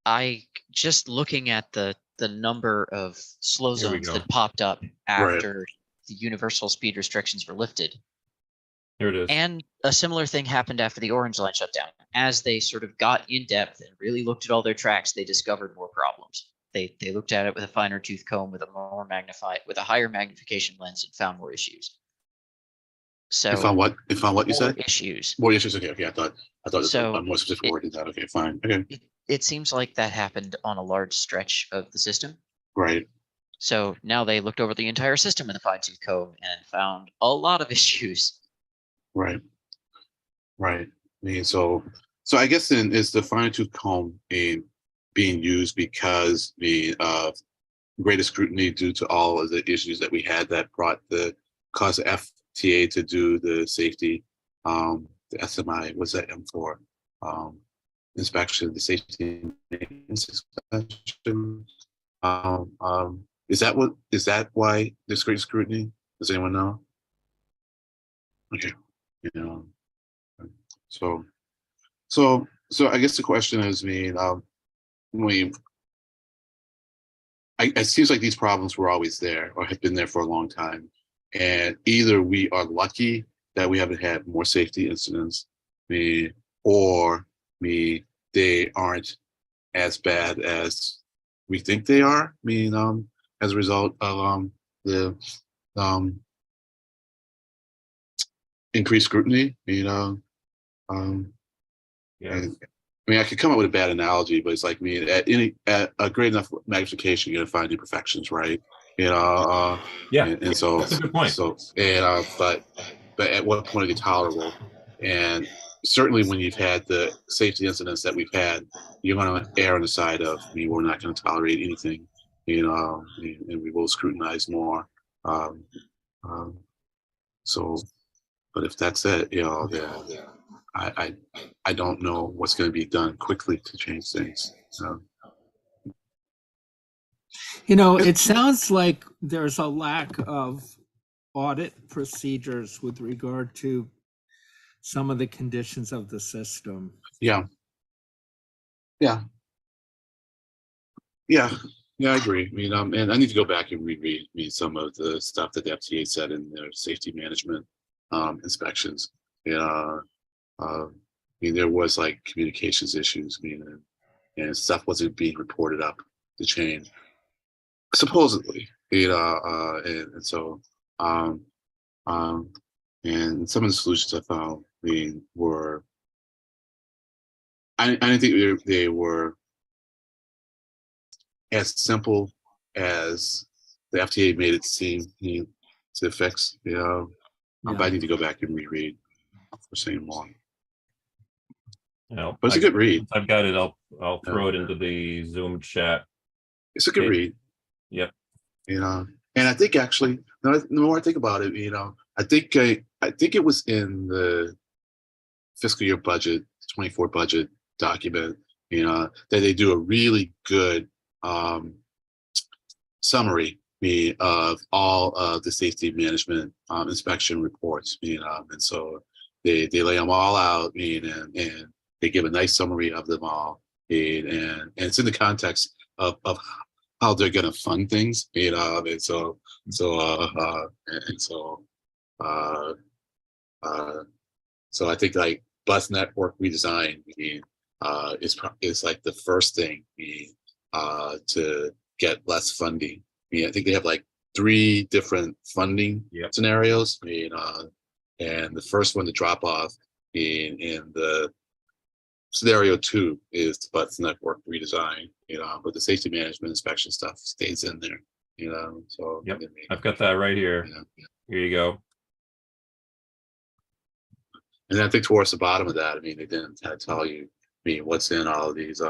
I just looking at the number of slow zones that popped up after the universal speed restrictions were lifted. Here it is. And a similar thing happened after the Orange Line shutdown. As they sort of got in depth and really looked at all their tracks, they discovered more problems. They looked at it with a finer tooth comb, with a higher magnification lens, and found more issues. So They found what you said? Issues. More issues. Okay. I thought it So was a more specific word than that. Okay, fine. Okay. It seems like that happened on a large stretch of the system. Right. So now they looked over the entire system with a fine tooth comb and found a lot of issues. Right. So So I guess then is the fine tooth comb being used because the greater scrutiny due to all of the issues that we had that brought the cause of FTA to do the safety, the SMI, what's that M4 inspection, the safety maintenance inspection. Is that why there's greater scrutiny? Does anyone know? Okay, you know, so I guess the question is, it seems like these problems were always there or have been there for a long time. And either we are lucky that we haven't had more safety incidents, or they aren't as bad as we think they are. As a result of the increased scrutiny, Yeah. I could come up with a bad analogy, but it's like at a great enough magnification, you're gonna find imperfections, right? Yeah, and so that's a good point. But at what point are they tolerable? And certainly when you've had the safety incidents that we've had, you're gonna err on the side of we're not gonna tolerate anything, and we will scrutinize more. So, but if that's it, then I don't know what's going to be done quickly to change things. It sounds like there's a lack of audit procedures with regard to some of the conditions of the system. Yeah, I agree. And I need to go back and reread some of the stuff that the FTA said in their safety management inspections. There was like communications issues, and stuff wasn't being reported up the chain, supposedly, and so, and some of the solutions I found, were, I didn't think they were as simple as the FTA made it seem to fix. But I need to go back and reread for saying more. But it's a good read. I've got it. I'll throw it into the Zoom chat. It's a good read. Yep. And I think actually, the more I think about it, I think it was in the fiscal year budget, 24 budget document, that they do a really good summary of all of the safety management inspection reports, and so they lay them all out, and they give a nice summary of them all, and it's in the context of how they're going to fund things, and so I think like bus network redesign is like the first thing to get less funding. I think they have like 3 different funding scenarios, and the first one to drop off in the scenario 2 is the bus network redesign, but the safety management inspection stuff stays in there, so. Yep, I've got that right here. Here you go. And I think towards the bottom of that, they didn't kind of tell you what's in all of these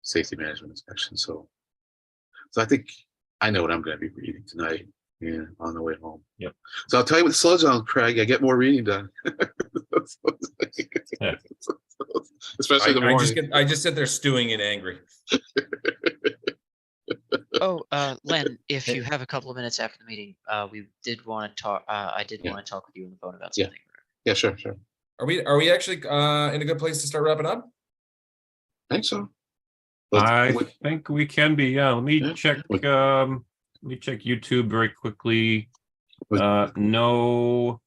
safety management inspections. So I think I know what I'm going to be reading tonight, on the way home. Yep. So I'll tell you what slows down, Craig. I get more reading done. Yeah. Especially in the morning. I just sit there stewing and angry. Oh, Len, if you have a couple of minutes after the meeting, we did want to talk. I did want to talk with you on the phone about something. Yeah, sure. Are we actually in a good place to start wrapping up? I think so. I think we can be. Yeah. Let me check. Let me check YouTube very quickly. No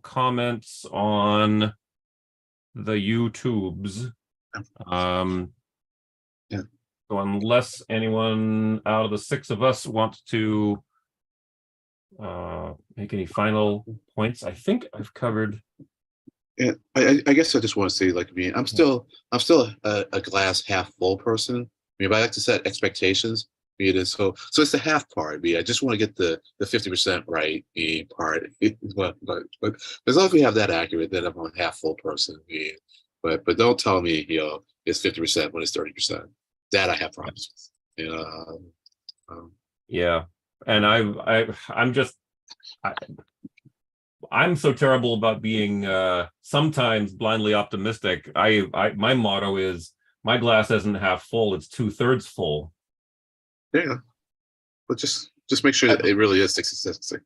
comments on the YouTubes. So unless anyone out of the 6 of us wants to make any final points, I think I've covered. Yeah, I guess I just want to say, I'm still a glass half full person. But I like to set expectations. So it's the half part. I just want to get the 50% right part. But as long as we have that accurate, then I'm a half full person. But don't tell me it's 50% when it's 30%. That I have problems with. Yeah, and I'm so terrible about being sometimes blindly optimistic. My motto is my glass isn't half full; it's 2/3 full. Yeah, but just make sure that it really is 66%.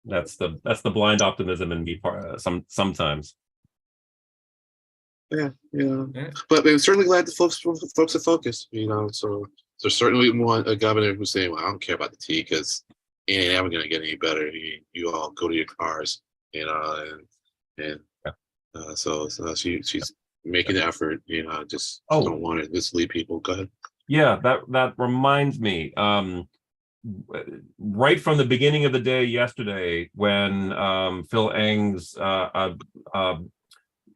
That's the blind optimism in me. Sometimes. Yeah. But I'm certainly glad the folks are focused. So certainly want a governor who's saying, "Well, I don't care about the T because it ain't ever going to get any better. You all go to your cars." So she's making the effort. Just don't want to mislead people. Go ahead. Yeah, that reminds me. Right from the beginning of the day yesterday, when Phil Eng's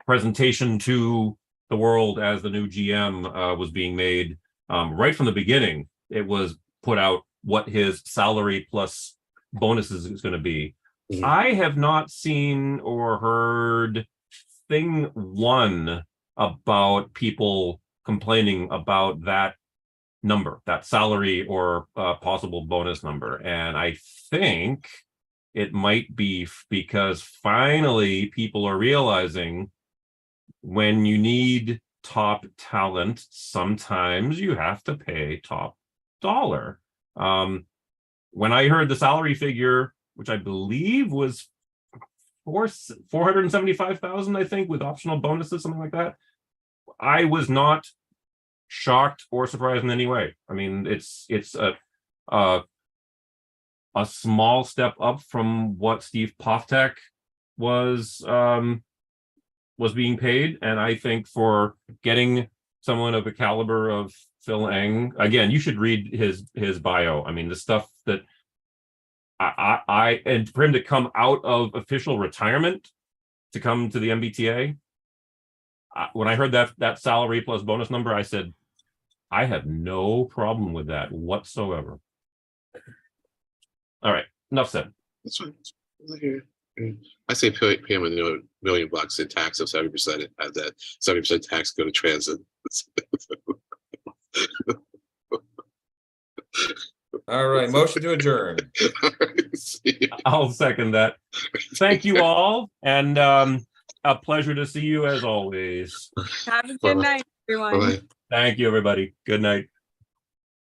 presentation to the world as the new GM was being made, right from the beginning, it was put out what his salary plus bonuses is going to be. Mm-hmm. I have not seen or heard thing one about people complaining about that number, that salary or possible bonus number. And I think it might be because finally people are realizing when you need top talent, sometimes you have to pay top dollar. When I heard the salary figure, which I believe was 475,000, I think, with optional bonuses, something like that, I was not shocked or surprised in any way. I mean, it's a small step up from what Steve Poftak was being paid, and I think for getting someone of the caliber of Phil Eng, again, you should read his bio. I mean, the stuff that and for him to come out of official retirement to come to the MBTA, when I heard that salary plus bonus number, I said, I have no problem with that whatsoever. All right, enough said. That's fine. I say pay him $1 million in tax of 70%, and have that 70% tax go to transit. All right, motion to adjourn. I'll second that. Thank you all, and a pleasure to see you as always. Have a good night, everyone. Bye. Thank you, everybody. Good night.